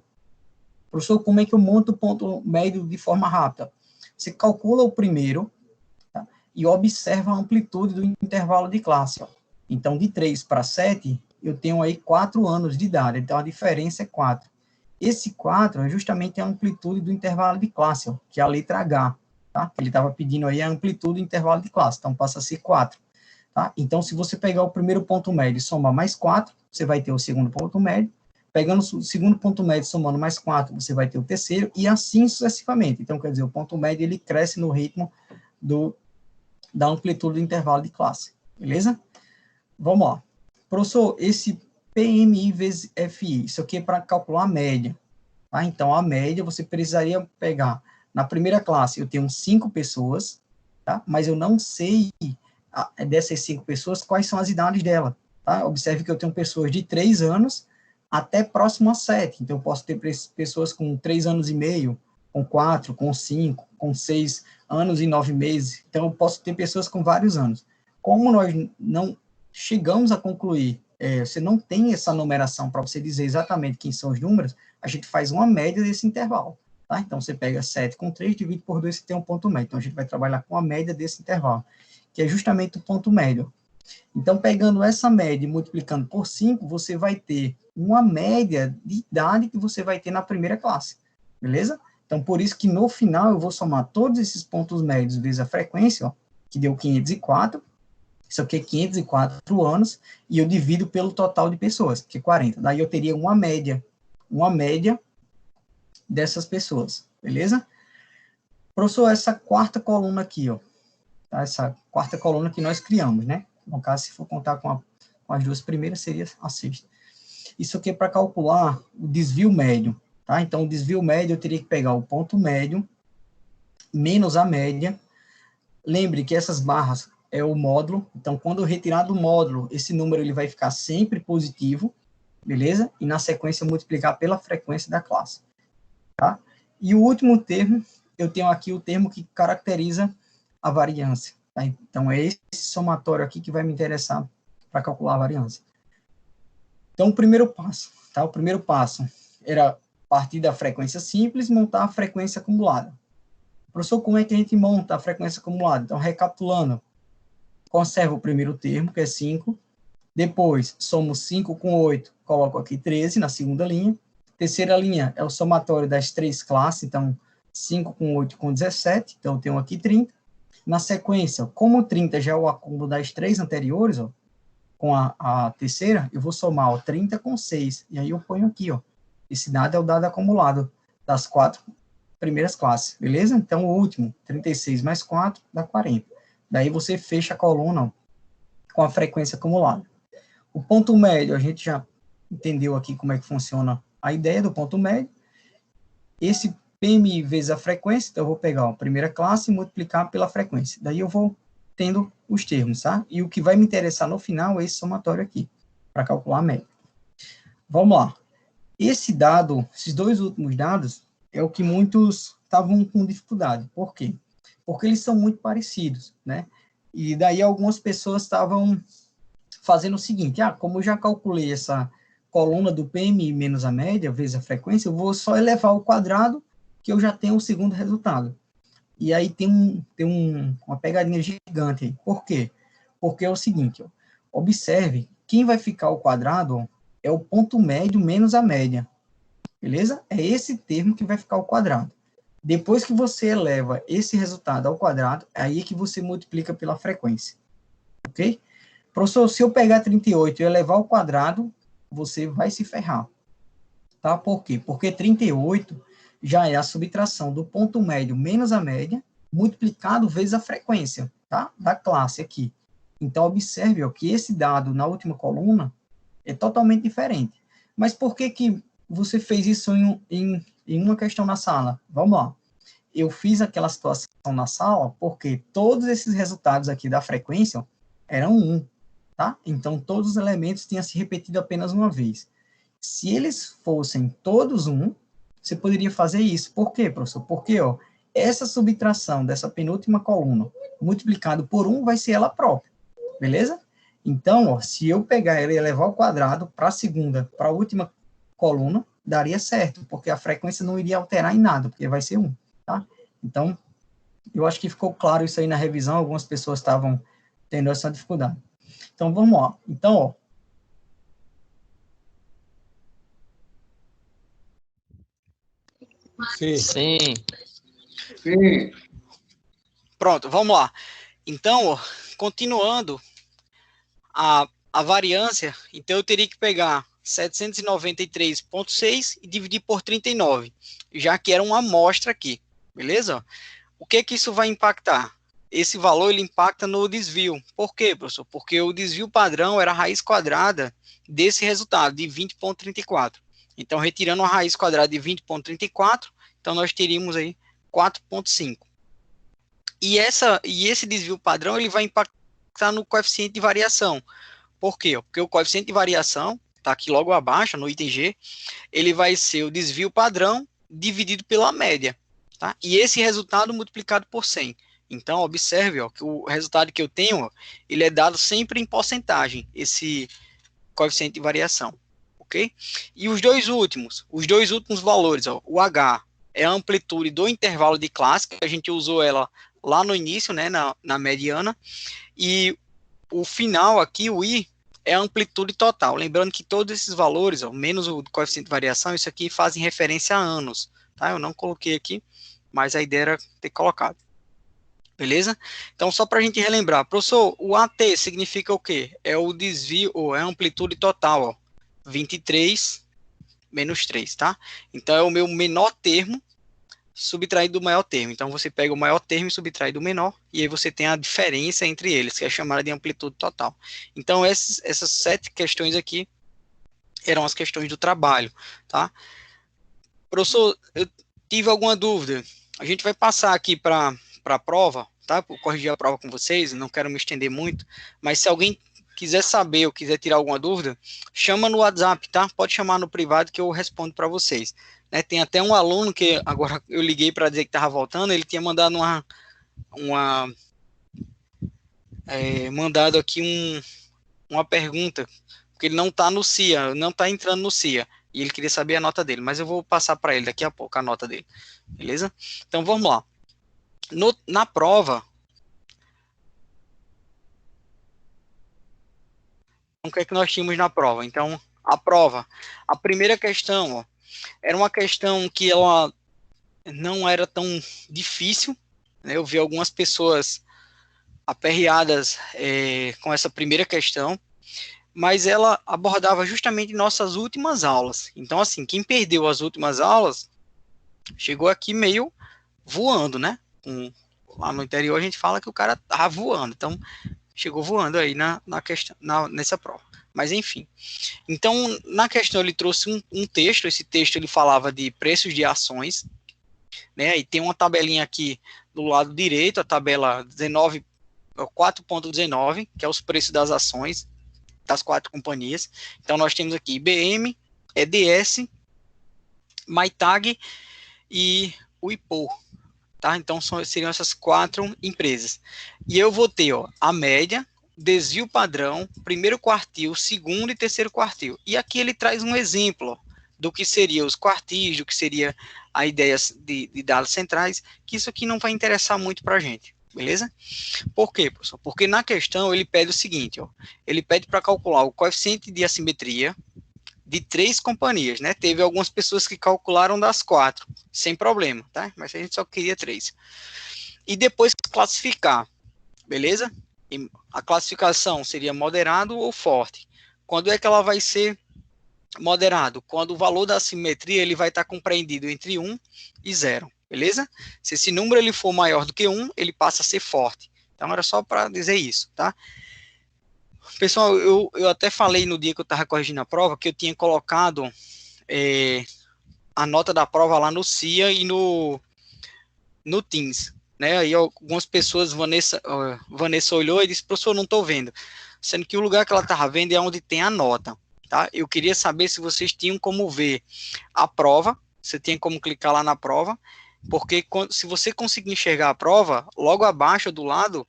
Professor, como é que eu monto o ponto médio de forma rápida? Você calcula o primeiro, tá? E observa a amplitude do intervalo de classe. Ó. Então, de 3 para 7, eu tenho aí 4 anos de idade, então a diferença é 4. Esse 4 é justamente a amplitude do intervalo de classe, ó, que é a letra H. Tá? Ele estava pedindo aí a amplitude do intervalo de classe, então passa a ser 4. Tá? Então, se você pegar o primeiro ponto médio e somar mais 4, você vai ter o segundo ponto médio. Pegando o segundo ponto médio, somando mais 4, você vai ter o terceiro, e assim sucessivamente. Então, quer dizer, o ponto médio, ele cresce no ritmo da amplitude do intervalo de classe. Beleza? Vamos lá. Professor, esse PMI vezes FI, isso aqui é para calcular a média. Tá? Então, a média, você precisaria pegar, na primeira classe, eu tenho 5 pessoas, tá? Mas eu não sei dessas 5 pessoas quais são as idades dela. Tá? Observe que eu tenho pessoas de 3 anos até próximo a 7. Então, eu posso ter pessoas com 3 anos e meio, com 4, com 5, com 6 anos e 9 meses. Então, eu posso ter pessoas com vários anos. Como nós não chegamos a concluir, você não tem essa numeração para você dizer exatamente quem são os números, a gente faz uma média desse intervalo. Tá? Então, você pega 7 com 3, divide por 2, você tem um ponto médio. Então, a gente vai trabalhar com a média desse intervalo, que é justamente o ponto médio. Então, pegando essa média e multiplicando por 5, você vai ter uma média de idade que você vai ter na primeira classe. Beleza? Então, por isso que no final eu vou somar todos esses pontos médios vezes a frequência, ó, que deu 504. Isso aqui é 504 anos, e eu divido pelo total de pessoas, que é 40. Daí eu teria uma média dessas pessoas, beleza? Professor, essa quarta coluna aqui, ó, tá? Essa quarta coluna que nós criamos, né? No caso, se for contar com as duas primeiras, seria a sexta. Isso aqui é para calcular o desvio médio, tá? Então, o desvio médio, eu teria que pegar o ponto médio menos a média. Lembre que essas barras é o módulo. Então, quando eu retirar do módulo, esse número ele vai ficar sempre positivo, beleza? E, na sequência, multiplicar pela frequência da classe, tá? E o último termo, eu tenho aqui o termo que caracteriza a variância, tá? Então, é esse somatório aqui que vai me interessar para calcular a variância. Então, o primeiro passo, tá? O primeiro passo era partir da frequência simples, montar a frequência acumulada. Professor, como é que a gente monta a frequência acumulada? Então, recapitulando, conservo o primeiro termo, que é 5, depois somo 5 com 8, coloco aqui 13 na segunda linha, terceira linha é o somatório das três classes, então 5 com 8 com 17, então eu tenho aqui 30. Na sequência, como 30 já é o acúmulo das três anteriores, ó, com a terceira, eu vou somar ó, 30 com 6, e aí eu ponho aqui, ó, esse dado é o dado acumulado das quatro primeiras classes, beleza? Então, o último, 36 mais 4, dá 40. Daí você fecha a coluna ó, com a frequência acumulada. O ponto médio, a gente já entendeu aqui como é que funciona a ideia do ponto médio. Esse PMI vezes a frequência, então eu vou pegar a primeira classe e multiplicar pela frequência. Daí eu vou tendo os termos, tá? E o que vai me interessar no final é esse somatório aqui, para calcular a média. Vamos lá. Esse dado, esses dois últimos dados, é o que muitos estavam com dificuldade. Por quê? Porque eles são muito parecidos, né? E daí algumas pessoas estavam fazendo o seguinte, como eu já calculei essa coluna do PMI menos a média, vezes a frequência, eu vou só elevar ao quadrado, que eu já tenho o segundo resultado. E aí tem uma pegadinha gigante aí. Por quê? Porque é o seguinte, ó, observe, quem vai ficar ao quadrado ó, é o ponto médio menos a média. Beleza? É esse termo que vai ficar ao quadrado. Depois que você eleva esse resultado ao quadrado, é aí que você multiplica pela frequência. Ok? Professor, se eu pegar 38 e elevar ao quadrado, você vai se ferrar. Tá? Por quê? Porque 38 já é a subtração do ponto médio menos a média, multiplicado vezes a frequência, tá? Da classe aqui. Então, observe ó, que esse dado na última coluna é totalmente diferente. Mas por que você fez isso em uma questão na sala? Vamos lá. Eu fiz aquela situação na sala porque todos esses resultados aqui da frequência eram 1, tá? Então, todos os elementos tinham se repetido apenas uma vez. Se eles fossem todos 1, você poderia fazer isso. Por quê, professor? Porque ó, essa subtração dessa penúltima coluna multiplicado por 1 vai ser ela própria, beleza? Então, ó, se eu pegar ela e elevar ao quadrado para a segunda, para a última coluna, daria certo, porque a frequência não iria alterar em nada, porque vai ser 1, tá? Então, eu acho que ficou claro isso aí na revisão, algumas pessoas estavam tendo essa dificuldade. Então, vamos lá. Então, ó, Sim. Sim. Sim. Pronto, vamos lá. Então, ó, continuando a variância, então eu teria que pegar 793,6 e dividir por 39, já que era uma amostra aqui, beleza? O que isso vai impactar? Esse valor ele impacta no desvio. Por quê, professor? Porque o desvio padrão era a raiz quadrada desse resultado, de 20,34. Então, retirando a raiz quadrada de 20,34, então nós teríamos aí 4,5. E esse desvio padrão ele vai impactar no coeficiente de variação. Por quê? Porque o coeficiente de variação, está aqui logo abaixo, no item G, ele vai ser o desvio padrão dividido pela média. Tá? E esse resultado multiplicado por 100. Então, observe ó, que o resultado que eu tenho, ó, ele é dado sempre em porcentagem, esse coeficiente de variação. Ok? E os dois últimos valores, ó, o H é a amplitude do intervalo de classe, que a gente usou ela lá no início, né, na mediana, e o final aqui, o I, é a amplitude total. Lembrando que todos esses valores, ó, menos o coeficiente de variação, isso aqui fazem referência a anos. Tá? Eu não coloquei aqui, mas a ideia era ter colocado. Beleza? Então, só para a gente relembrar. Professor, o AT significa o quê? É o desvio, ou é a amplitude total, ó, 23 menos 3, tá? Então, é o meu menor termo subtraído do maior termo. Então, você pega o maior termo e subtrai do menor, e aí você tem a diferença entre eles, que é chamada de amplitude total. Então, essas 7 questões aqui eram as questões do trabalho, tá? Professor, eu tive alguma dúvida. A gente vai passar aqui para a prova, tá? Vou corrigir a prova com vocês, não quero me estender muito, mas se alguém quiser saber ou quiser tirar alguma dúvida, chama no WhatsApp, tá? Pode chamar no privado que eu respondo para vocês. Né, tem até um aluno que agora eu liguei para dizer que estava voltando, ele tinha mandado mandado aqui uma pergunta, porque ele não está no CIA, não está entrando no CIA, e ele queria saber a nota dele, mas eu vou passar para ele daqui a pouco a nota dele, beleza? Então vamos lá. Na prova, o que é que nós tínhamos na prova? Então, a prova, a primeira questão, ó, era uma questão que ela não era tão difícil, né? Eu vi algumas pessoas aperreadas com essa primeira questão, mas ela abordava justamente nossas últimas aulas. Então, assim, quem perdeu as últimas aulas, chegou aqui meio voando, né? Lá no interior a gente fala que o cara tá voando, então chegou voando aí na questão, nessa prova. Mas enfim. Então, na questão ele trouxe um texto, esse texto ele falava de preços de ações, né? E tem uma tabelinha aqui do lado direito, a tabela 4.19, que é os preços das ações das 4 companhias. Então, nós temos aqui IBM, EDS, Maytag e o IPO. Tá? Então, seriam essas 4 empresas. E eu vou ter a média, desvio padrão, primeiro quartil, segundo e terceiro quartil. E aqui ele traz um exemplo do que seria os quartis, do que seria a ideia de dados centrais, que isso aqui não vai interessar muito para a gente, beleza? Por quê, professor? Porque na questão ele pede o seguinte, ele pede para calcular o coeficiente de assimetria de 3 companhias, né? Teve algumas pessoas que calcularam das 4, sem problema, tá? Mas a gente só queria 3. E depois classificar, beleza? E a classificação seria moderado ou forte. Quando é que ela vai ser moderado? Quando o valor da assimetria ele vai estar compreendido entre 1 e 0, beleza? Se esse número ele for maior do que 1, ele passa a ser forte. Então era só para dizer isso, tá? Pessoal, eu até falei no dia que eu estava corrigindo a prova que eu tinha colocado a nota da prova lá no CIA e no Teams, né? Aí algumas pessoas, Vanessa olhou e disse, professor, não estou vendo. Sendo que o lugar que ela estava vendo é onde tem a nota, tá? Eu queria saber se vocês tinham como ver a prova, você tinha como clicar lá na prova, porque se você conseguir enxergar a prova, logo abaixo do lado,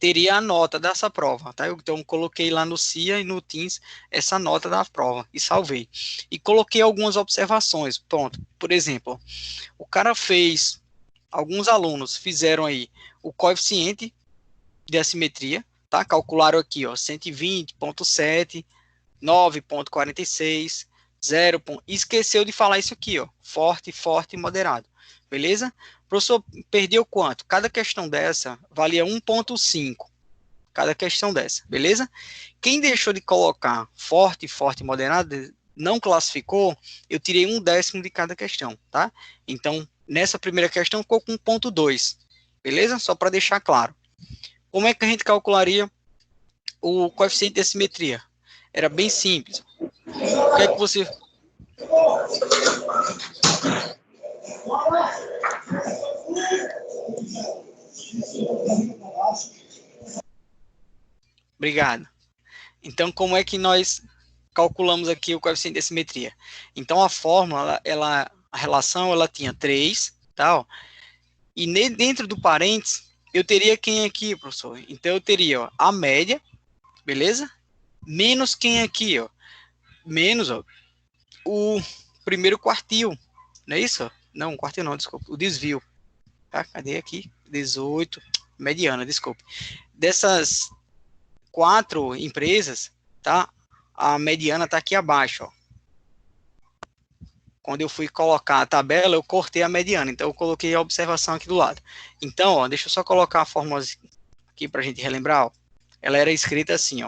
teria a nota dessa prova, tá? Então, coloquei lá no CIA e no Teams essa nota da prova e salvei. E coloquei algumas observações, pronto. Por exemplo, o cara fez, alguns alunos fizeram aí o coeficiente de assimetria, tá? Calcularam aqui, 120.7, 9.46, 0. Esqueceu de falar isso aqui, forte, forte e moderado. Beleza? Professor, perdeu quanto? Cada questão dessa valia 1.5. Cada questão dessa, beleza? Quem deixou de colocar forte, forte e moderado, não classificou, eu tirei 1/10 de cada questão, tá? Então, nessa primeira questão, ficou com 1.2, beleza? Só para deixar claro. Como é que a gente calcularia o coeficiente de assimetria? Era bem simples. O que é que você... Obrigado. Então, como é que nós calculamos aqui o coeficiente de assimetria? Então, a fórmula, a relação, ela tinha 3, tá? E dentro do parênteses, eu teria quem aqui, professor? Então, eu teria a média, beleza? Menos quem aqui, menos o primeiro quartil, não é isso? Não, quartil não, desculpa, o desvio. Tá? Cadê aqui? 18, mediana, desculpe. Dessas 4 empresas, tá? A mediana está aqui abaixo, Quando eu fui colocar a tabela, eu cortei a mediana, então eu coloquei a observação aqui do lado. Então, deixa eu só colocar a fórmula aqui para a gente relembrar, Ela era escrita assim,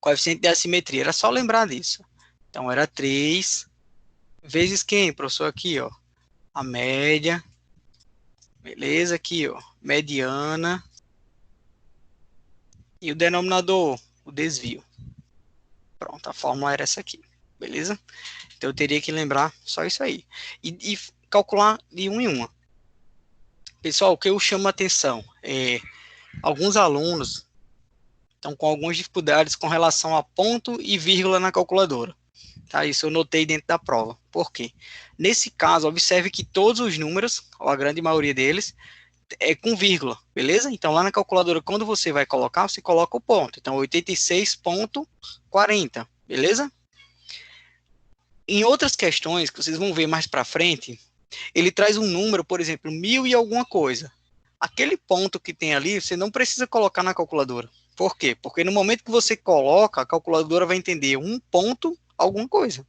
coeficiente de assimetria, era só lembrar disso. Então, era 3 vezes quem, professor, aqui, a média, beleza? Aqui, ó, mediana, e o denominador, o desvio. Pronto, a fórmula era essa aqui, beleza? Então, eu teria que lembrar só isso aí. E calcular de uma em uma. Pessoal, o que eu chamo a atenção é alguns alunos estão com algumas dificuldades com relação a ponto e vírgula na calculadora. Tá? Isso eu notei dentro da prova. Por quê? Nesse caso, observe que todos os números, ou a grande maioria deles, é com vírgula, beleza? Então, lá na calculadora, quando você vai colocar, você coloca o ponto. Então, 86,40, beleza? Em outras questões, que vocês vão ver mais para frente, ele traz um número, por exemplo, 1000 e alguma coisa. Aquele ponto que tem ali, você não precisa colocar na calculadora. Por quê? Porque no momento que você coloca, a calculadora vai entender um ponto, alguma coisa,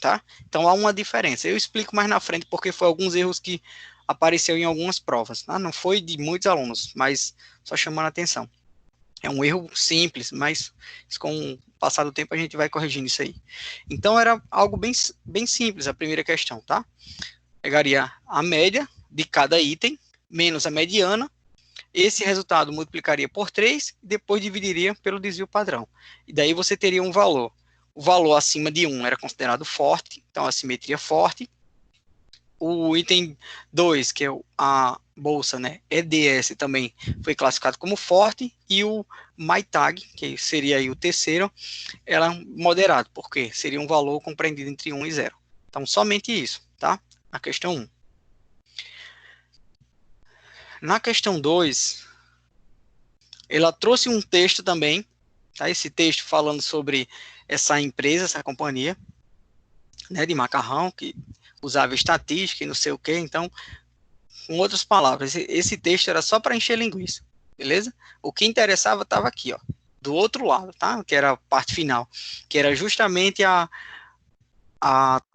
tá? Então, há uma diferença. Eu explico mais na frente, porque foi alguns erros que apareceu em algumas provas. Tá? Não foi de muitos alunos, mas só chamando a atenção. É um erro simples, mas com o passar do tempo a gente vai corrigindo isso aí. Então, era algo bem simples a primeira questão, tá? Pegaria a média de cada item, menos a mediana, esse resultado multiplicaria por 3, e depois dividiria pelo desvio padrão. E daí você teria um valor. O valor acima de 1 era considerado forte, então a simetria forte. O item 2, que é a bolsa, né, EDS, também foi classificado como forte, e o MyTag, que seria aí o terceiro, era moderado, porque seria um valor compreendido entre 1 e 0. Então, somente isso, tá? Na questão 1. Na questão 2, ela trouxe um texto também, tá? Esse texto falando sobre essa empresa, essa companhia, né, de macarrão, que usava estatística e não sei o quê. Então, com outras palavras, esse texto era só para encher linguiça, beleza? O que interessava estava aqui, ó, do outro lado, tá? Que era a parte final, que era justamente a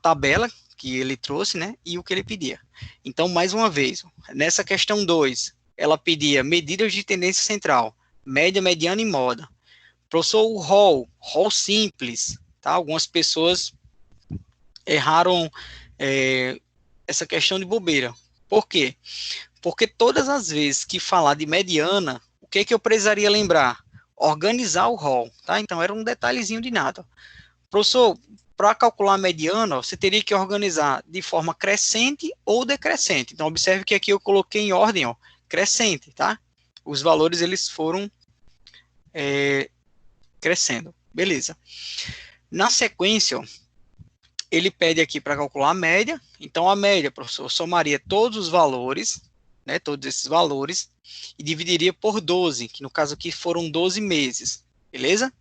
tabela que ele trouxe, né, e o que ele pedia. Então, mais uma vez, nessa questão 2, ela pedia medidas de tendência central, média, mediana e moda. Professor, o rol simples, tá? Algumas pessoas erraram essa questão de bobeira. Por quê? Porque todas as vezes que falar de mediana, o que eu precisaria lembrar? Organizar o rol, tá? Então, era um detalhezinho de nada. Professor, para calcular a mediana, você teria que organizar de forma crescente ou decrescente. Então, observe que aqui eu coloquei em ordem, ó, crescente, tá? Os valores, eles foram crescendo. Beleza. Na sequência, ó, ele pede aqui para calcular a média. Então, a média, professor, somaria todos os valores, né, todos esses valores, e dividiria por 12, que no caso aqui foram 12 meses. Beleza?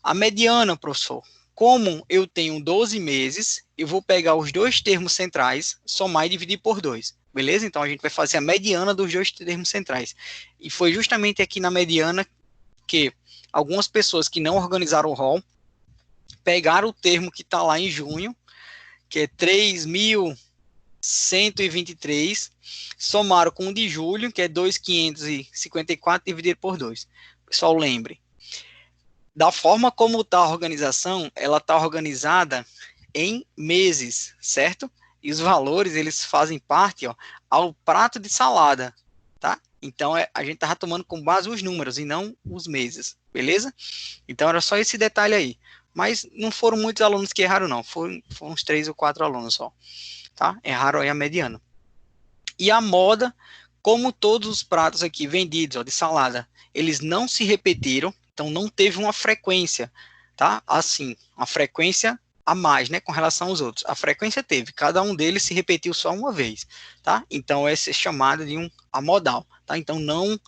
A mediana, professor, como eu tenho 12 meses, eu vou pegar os dois termos centrais, somar e dividir por 2. Beleza? Então, a gente vai fazer a mediana dos dois termos centrais. E foi justamente aqui na mediana que algumas pessoas que não organizaram o rol pegaram o termo que está lá em junho, que é 3.123, somaram com o de julho, que é 2.554, dividido por 2. Pessoal, lembre, da forma como está a organização, ela está organizada em meses, certo? E os valores, eles fazem parte, ó, ao prato de salada, tá? Então, a gente estava tomando com base os números e não os meses, beleza? Então, era só esse detalhe aí. Mas não foram muitos alunos que erraram, não. Foram uns 3 ou 4 alunos só, tá? Erraram aí a mediana. E a moda, como todos os pratos aqui vendidos, ó, de salada, eles não se repetiram, então não teve uma frequência, tá? Assim, uma frequência a mais, né, com relação aos outros. A frequência teve, cada um deles se repetiu só uma vez, tá? Então essa é chamada de um amodal, tá? Então não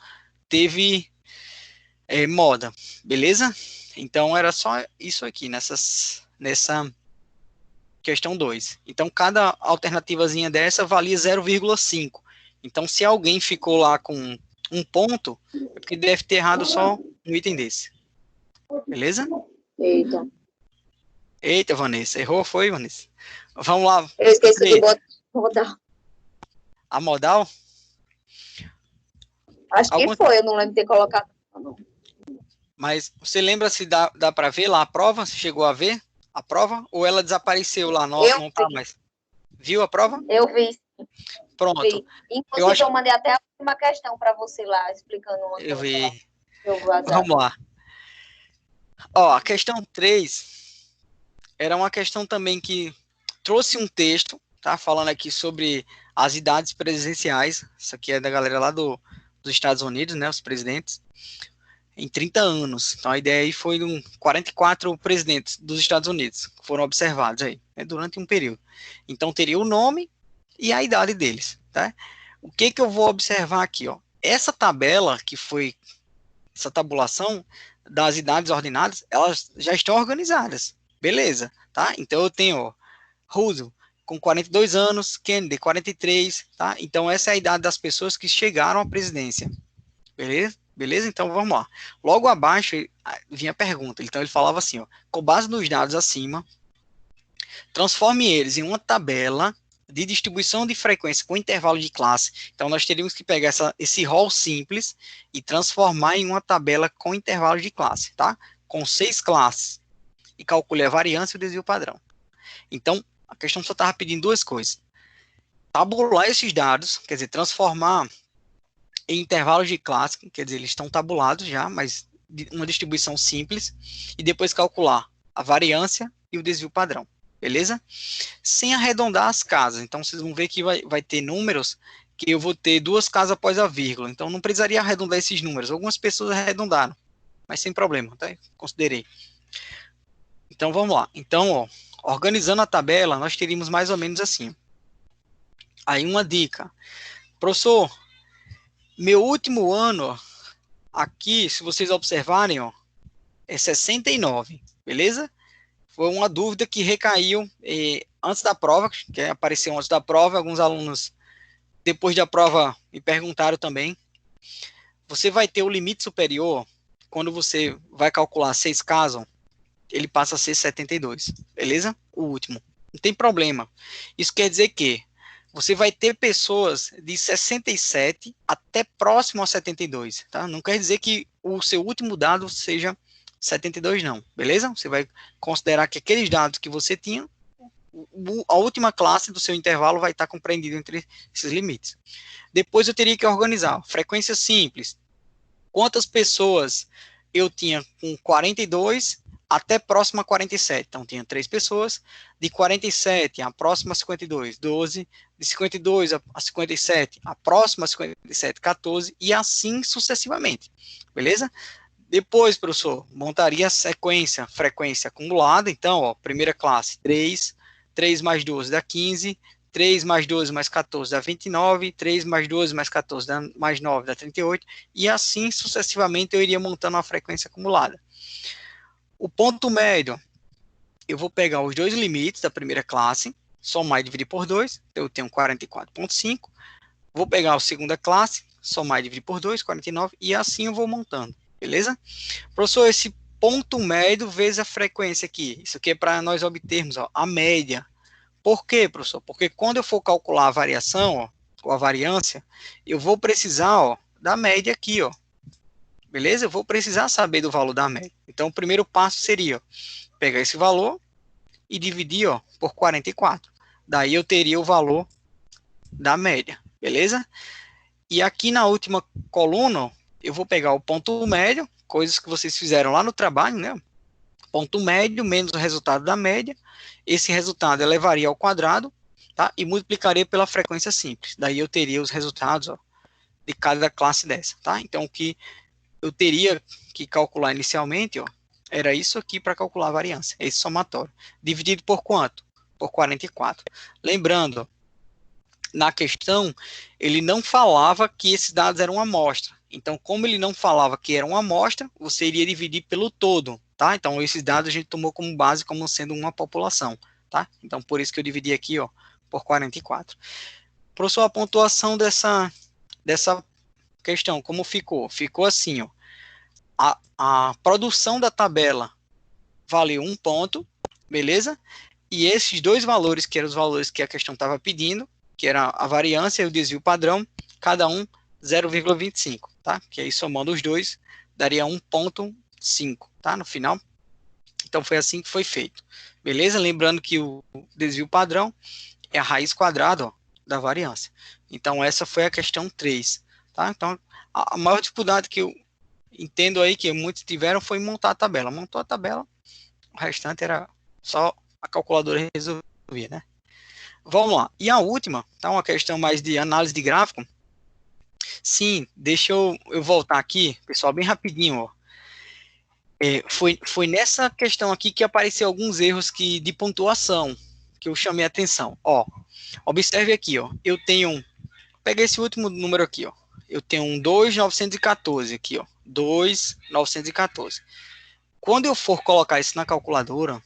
teve moda, beleza? Então era só isso aqui, nessa questão 2. Então cada alternativazinha dessa valia 0,5. Então se alguém ficou lá com um ponto, é porque deve ter errado só um item desse. Beleza? Eita, Vanessa. Errou, foi, Vanessa? Vamos lá. Eu esqueci de botar modal. A modal? Acho que foi, eu não lembro de ter colocado. Mas você lembra se dá para ver lá a prova? Se chegou a ver a prova? Ou ela desapareceu lá? Não tá mais. Viu a prova? Eu vi. Pronto. Vi. Inclusive, eu mandei até uma questão para você lá, explicando uma Eu coisa lá. vi. WhatsApp. Vamos lá. Ó, a questão 3 era uma questão também que trouxe um texto, tá? Falando aqui sobre as idades presidenciais. Isso aqui é da galera lá dos Estados Unidos, né? Os presidentes. Em 30 anos. Então, a ideia aí foi 44 presidentes dos Estados Unidos que foram observados aí, né, durante um período. Então, teria o nome e a idade deles, tá? O que eu vou observar aqui, ó? Essa tabela que foi, essa tabulação das idades ordenadas, elas já estão organizadas, beleza, tá? Então, eu tenho, ó, Roosevelt com 42 anos, Kennedy 43, tá? Então, essa é a idade das pessoas que chegaram à presidência, beleza? Beleza? Então vamos lá. Logo abaixo vinha a pergunta. Então ele falava assim, ó, com base nos dados acima, transforme eles em uma tabela de distribuição de frequência com intervalo de classe. Então nós teríamos que pegar esse rol simples e transformar em uma tabela com intervalo de classe, tá? Com 6 classes. E calcule a variância e o desvio padrão. Então a questão só estava pedindo duas coisas. Tabular esses dados, quer dizer, transformar em intervalos de classe, quer dizer, eles estão tabulados já, mas uma distribuição simples, e depois calcular a variância e o desvio padrão, beleza? Sem arredondar as casas, então vocês vão ver que vai ter números que eu vou ter 2 casas após a vírgula, então não precisaria arredondar esses números, algumas pessoas arredondaram, mas sem problema, tá? Considerei. Então vamos lá, então, ó, organizando a tabela, nós teríamos mais ou menos assim. Aí uma dica, professor, meu último ano, aqui, se vocês observarem, ó, é 69, beleza? Foi uma dúvida que recaiu antes da prova, que apareceu antes da prova, alguns alunos, depois da prova, me perguntaram também. Você vai ter o limite superior, quando você vai calcular 6 casos, ele passa a ser 72, beleza? O último. Não tem problema. Isso quer dizer que você vai ter pessoas de 67 até próximo a 72, tá? Não quer dizer que o seu último dado seja 72, não, beleza? Você vai considerar que aqueles dados que você tinha, a última classe do seu intervalo vai estar compreendido entre esses limites. Depois eu teria que organizar frequência simples. Quantas pessoas eu tinha com 42 até próxima a 47. Então, tinha 3 pessoas. De 47 a próxima a 52, 12. De 52 a 57, a próxima a 57, 14. E assim sucessivamente. Beleza? Depois, professor, montaria a sequência, frequência acumulada. Então, ó, primeira classe, 3. 3 mais 12 dá 15. 3 mais 12 mais 14 dá 29. 3 mais 12 mais 14 dá mais 9 dá 38. E assim sucessivamente eu iria montando a frequência acumulada. O ponto médio, eu vou pegar os dois limites da primeira classe, somar e dividir por 2, então eu tenho 44,5. Vou pegar a segunda classe, somar e dividir por 2, 49, e assim eu vou montando, beleza? Professor, esse ponto médio vezes a frequência aqui, isso aqui é para nós obtermos, ó, a média. Por quê, professor? Porque quando eu for calcular a variação, ó, ou a variância, eu vou precisar, ó, da média aqui, ó. Beleza? Eu vou precisar saber do valor da média. Então, o primeiro passo seria, ó, pegar esse valor e dividir, ó, por 44. Daí eu teria o valor da média, beleza? E aqui na última coluna, ó, eu vou pegar o ponto médio, coisas que vocês fizeram lá no trabalho, né? Ponto médio menos o resultado da média. Esse resultado eu levaria ao quadrado, tá? E multiplicaria pela frequência simples. Daí eu teria os resultados, ó, de cada classe dessa, tá? Então, o que eu teria que calcular inicialmente, ó, era isso aqui para calcular a variância, esse somatório. Dividido por quanto? Por 44. Lembrando, ó, na questão, ele não falava que esses dados eram uma amostra. Então, como ele não falava que era uma amostra, você iria dividir pelo todo, tá? Então, esses dados a gente tomou como base como sendo uma população, tá? Então, por isso que eu dividi aqui, ó, por 44. Professor, a pontuação dessa questão, como ficou? Ficou assim, ó. A produção da tabela valeu 1 ponto, beleza? E esses dois valores, que eram os valores que a questão estava pedindo, que era a variância e o desvio padrão, cada um 0,25, tá? Que aí somando os dois, daria 1,5, tá? No final. Então foi assim que foi feito, beleza? Lembrando que o desvio padrão é a raiz quadrada, ó, da variância. Então, essa foi a questão 3, tá? Então, a maior dificuldade que eu entendo aí que muitos tiveram foi montar a tabela. Montou a tabela, o restante era só a calculadora resolvia, né? Vamos lá. E a última, tá? Uma questão mais de análise de gráfico. Sim, deixa eu voltar aqui, pessoal, bem rapidinho, ó. Foi nessa questão aqui que apareceu alguns erros de pontuação que eu chamei a atenção. Ó, observe aqui, ó. Eu tenho, peguei esse último número aqui, ó. Eu tenho um 2.914 aqui, ó. 2.914. Quando eu for colocar isso na calculadora,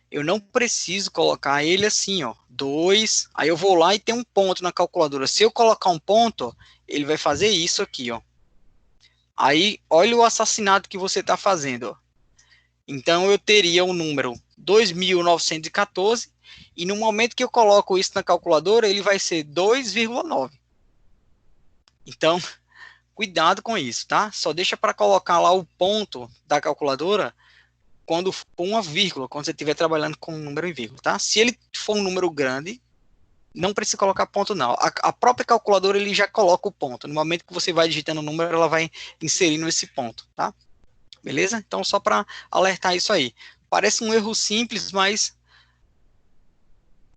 eu não preciso colocar ele assim, ó. 2, aí eu vou lá e tem um ponto na calculadora. Se eu colocar um ponto, ó, ele vai fazer isso aqui, ó. Aí, olha o assassinato que você está fazendo, ó. Então, eu teria o número 2.914, e no momento que eu coloco isso na calculadora, ele vai ser 2,9. Então, cuidado com isso, tá? Só deixa para colocar lá o ponto da calculadora quando for uma vírgula, quando você estiver trabalhando com um número em vírgula, tá? Se ele for um número grande, não precisa colocar ponto, não. A própria calculadora, ele já coloca o ponto. No momento que você vai digitando o número, ela vai inserindo esse ponto, tá? Beleza? Então, só para alertar isso aí. Parece um erro simples, mas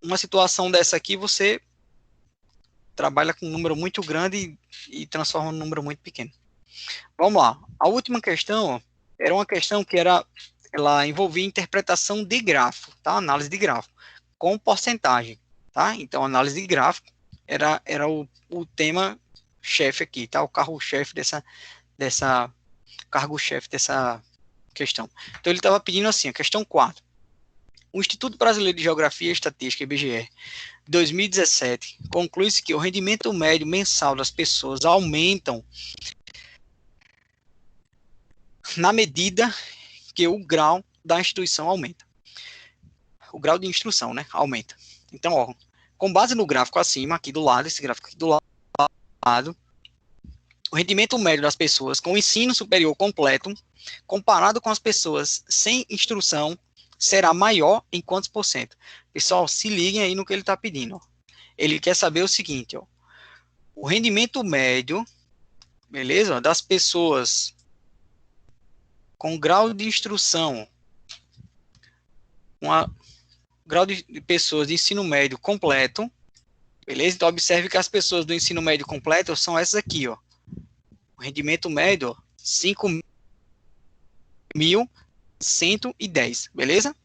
uma situação dessa aqui, você trabalha com um número muito grande e transforma num número muito pequeno. Vamos lá. A última questão, ó, era uma questão que ela envolvia interpretação de gráfico, tá? Análise de gráfico, com porcentagem. Tá? Então, análise de gráfico era o tema-chefe aqui, tá? O carro-chefe dessa questão. Então, ele estava pedindo assim, a questão 4. O Instituto Brasileiro de Geografia e Estatística, IBGE, 2017, conclui-se que o rendimento médio mensal das pessoas aumentam na medida que o grau da instituição aumenta. O grau de instrução, né? Aumenta. Então, ó, com base no gráfico acima, aqui do lado, esse gráfico aqui do lado, o rendimento médio das pessoas com ensino superior completo, comparado com as pessoas sem instrução, será maior em quantos por cento? Pessoal, se liguem aí no que ele está pedindo. Ó. Ele quer saber o seguinte, ó, o rendimento médio, beleza, das pessoas com grau de instrução, grau de pessoas de ensino médio completo, beleza? Então, observe que as pessoas do ensino médio completo são essas aqui, ó. O rendimento médio, ó, 5.110, beleza?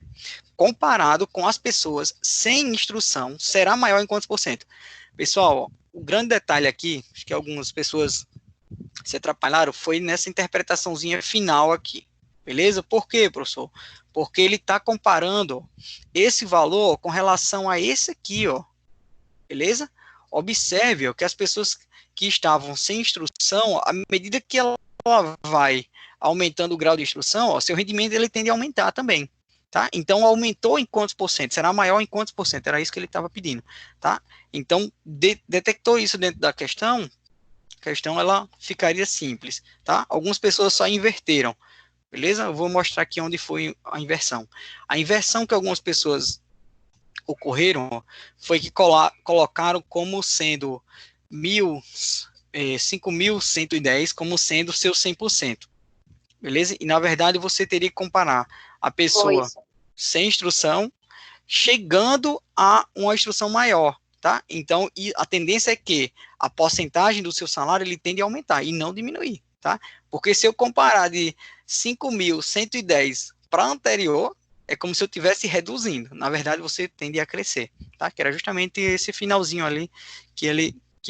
Comparado com as pessoas sem instrução, será maior em quantos por cento? Pessoal, ó, o grande detalhe aqui, acho que algumas pessoas se atrapalharam, foi nessa interpretaçãozinha final aqui. Beleza? Por quê, professor? Porque ele está comparando esse valor com relação a esse aqui, ó. Beleza? Observe ó, que as pessoas que estavam sem instrução, à medida que ela vai aumentando o grau de instrução, ó, seu rendimento ele tende a aumentar também. Tá? Então, aumentou em quantos por cento? Será maior em quantos por cento? Era isso que ele estava pedindo. Tá? Então, detectou isso dentro da questão, a questão ela ficaria simples. Tá? Algumas pessoas só inverteram. Beleza? Eu vou mostrar aqui onde foi a inversão. A inversão que algumas pessoas ocorreram foi que colocaram como sendo 5.110 como sendo seu 100%. Beleza? E, na verdade, você teria que comparar a pessoa sem instrução chegando a uma instrução maior. Tá? Então, a tendência é que a porcentagem do seu salário ele tende a aumentar e não diminuir. Tá? Porque se eu comparar de 5.110 para anterior, é como se eu estivesse reduzindo. Na verdade, você tende a crescer, tá? Que era justamente esse finalzinho ali que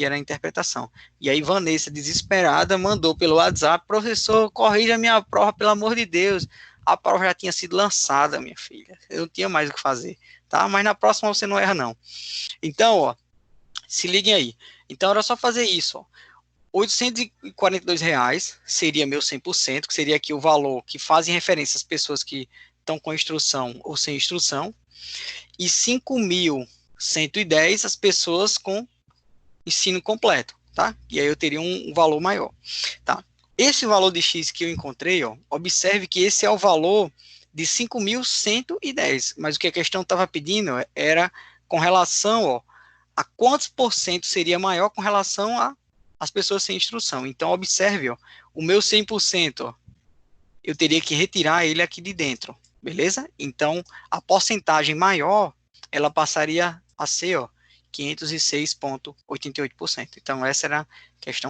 era a interpretação. E aí, Vanessa, desesperada, mandou pelo WhatsApp, professor, corrija a minha prova, pelo amor de Deus. A prova já tinha sido lançada, minha filha. Eu não tinha mais o que fazer, tá? Mas na próxima você não erra, não. Então, ó, se liguem aí. Então, era só fazer isso, ó. R$842 seria meu 100%, que seria aqui o valor que fazem referência às pessoas que estão com instrução ou sem instrução, e 5.110 as pessoas com ensino completo, tá? E aí eu teria um valor maior, tá? Esse valor de X que eu encontrei, ó, observe que esse é o valor de 5.110, mas o que a questão estava pedindo era com relação, ó, a quantos por cento seria maior com relação às pessoas sem instrução. Então, observe, ó, o meu 100%, ó, eu teria que retirar ele aqui de dentro, beleza? Então, a porcentagem maior, ela passaria a ser, ó, 506,88%. Então, essa era a questão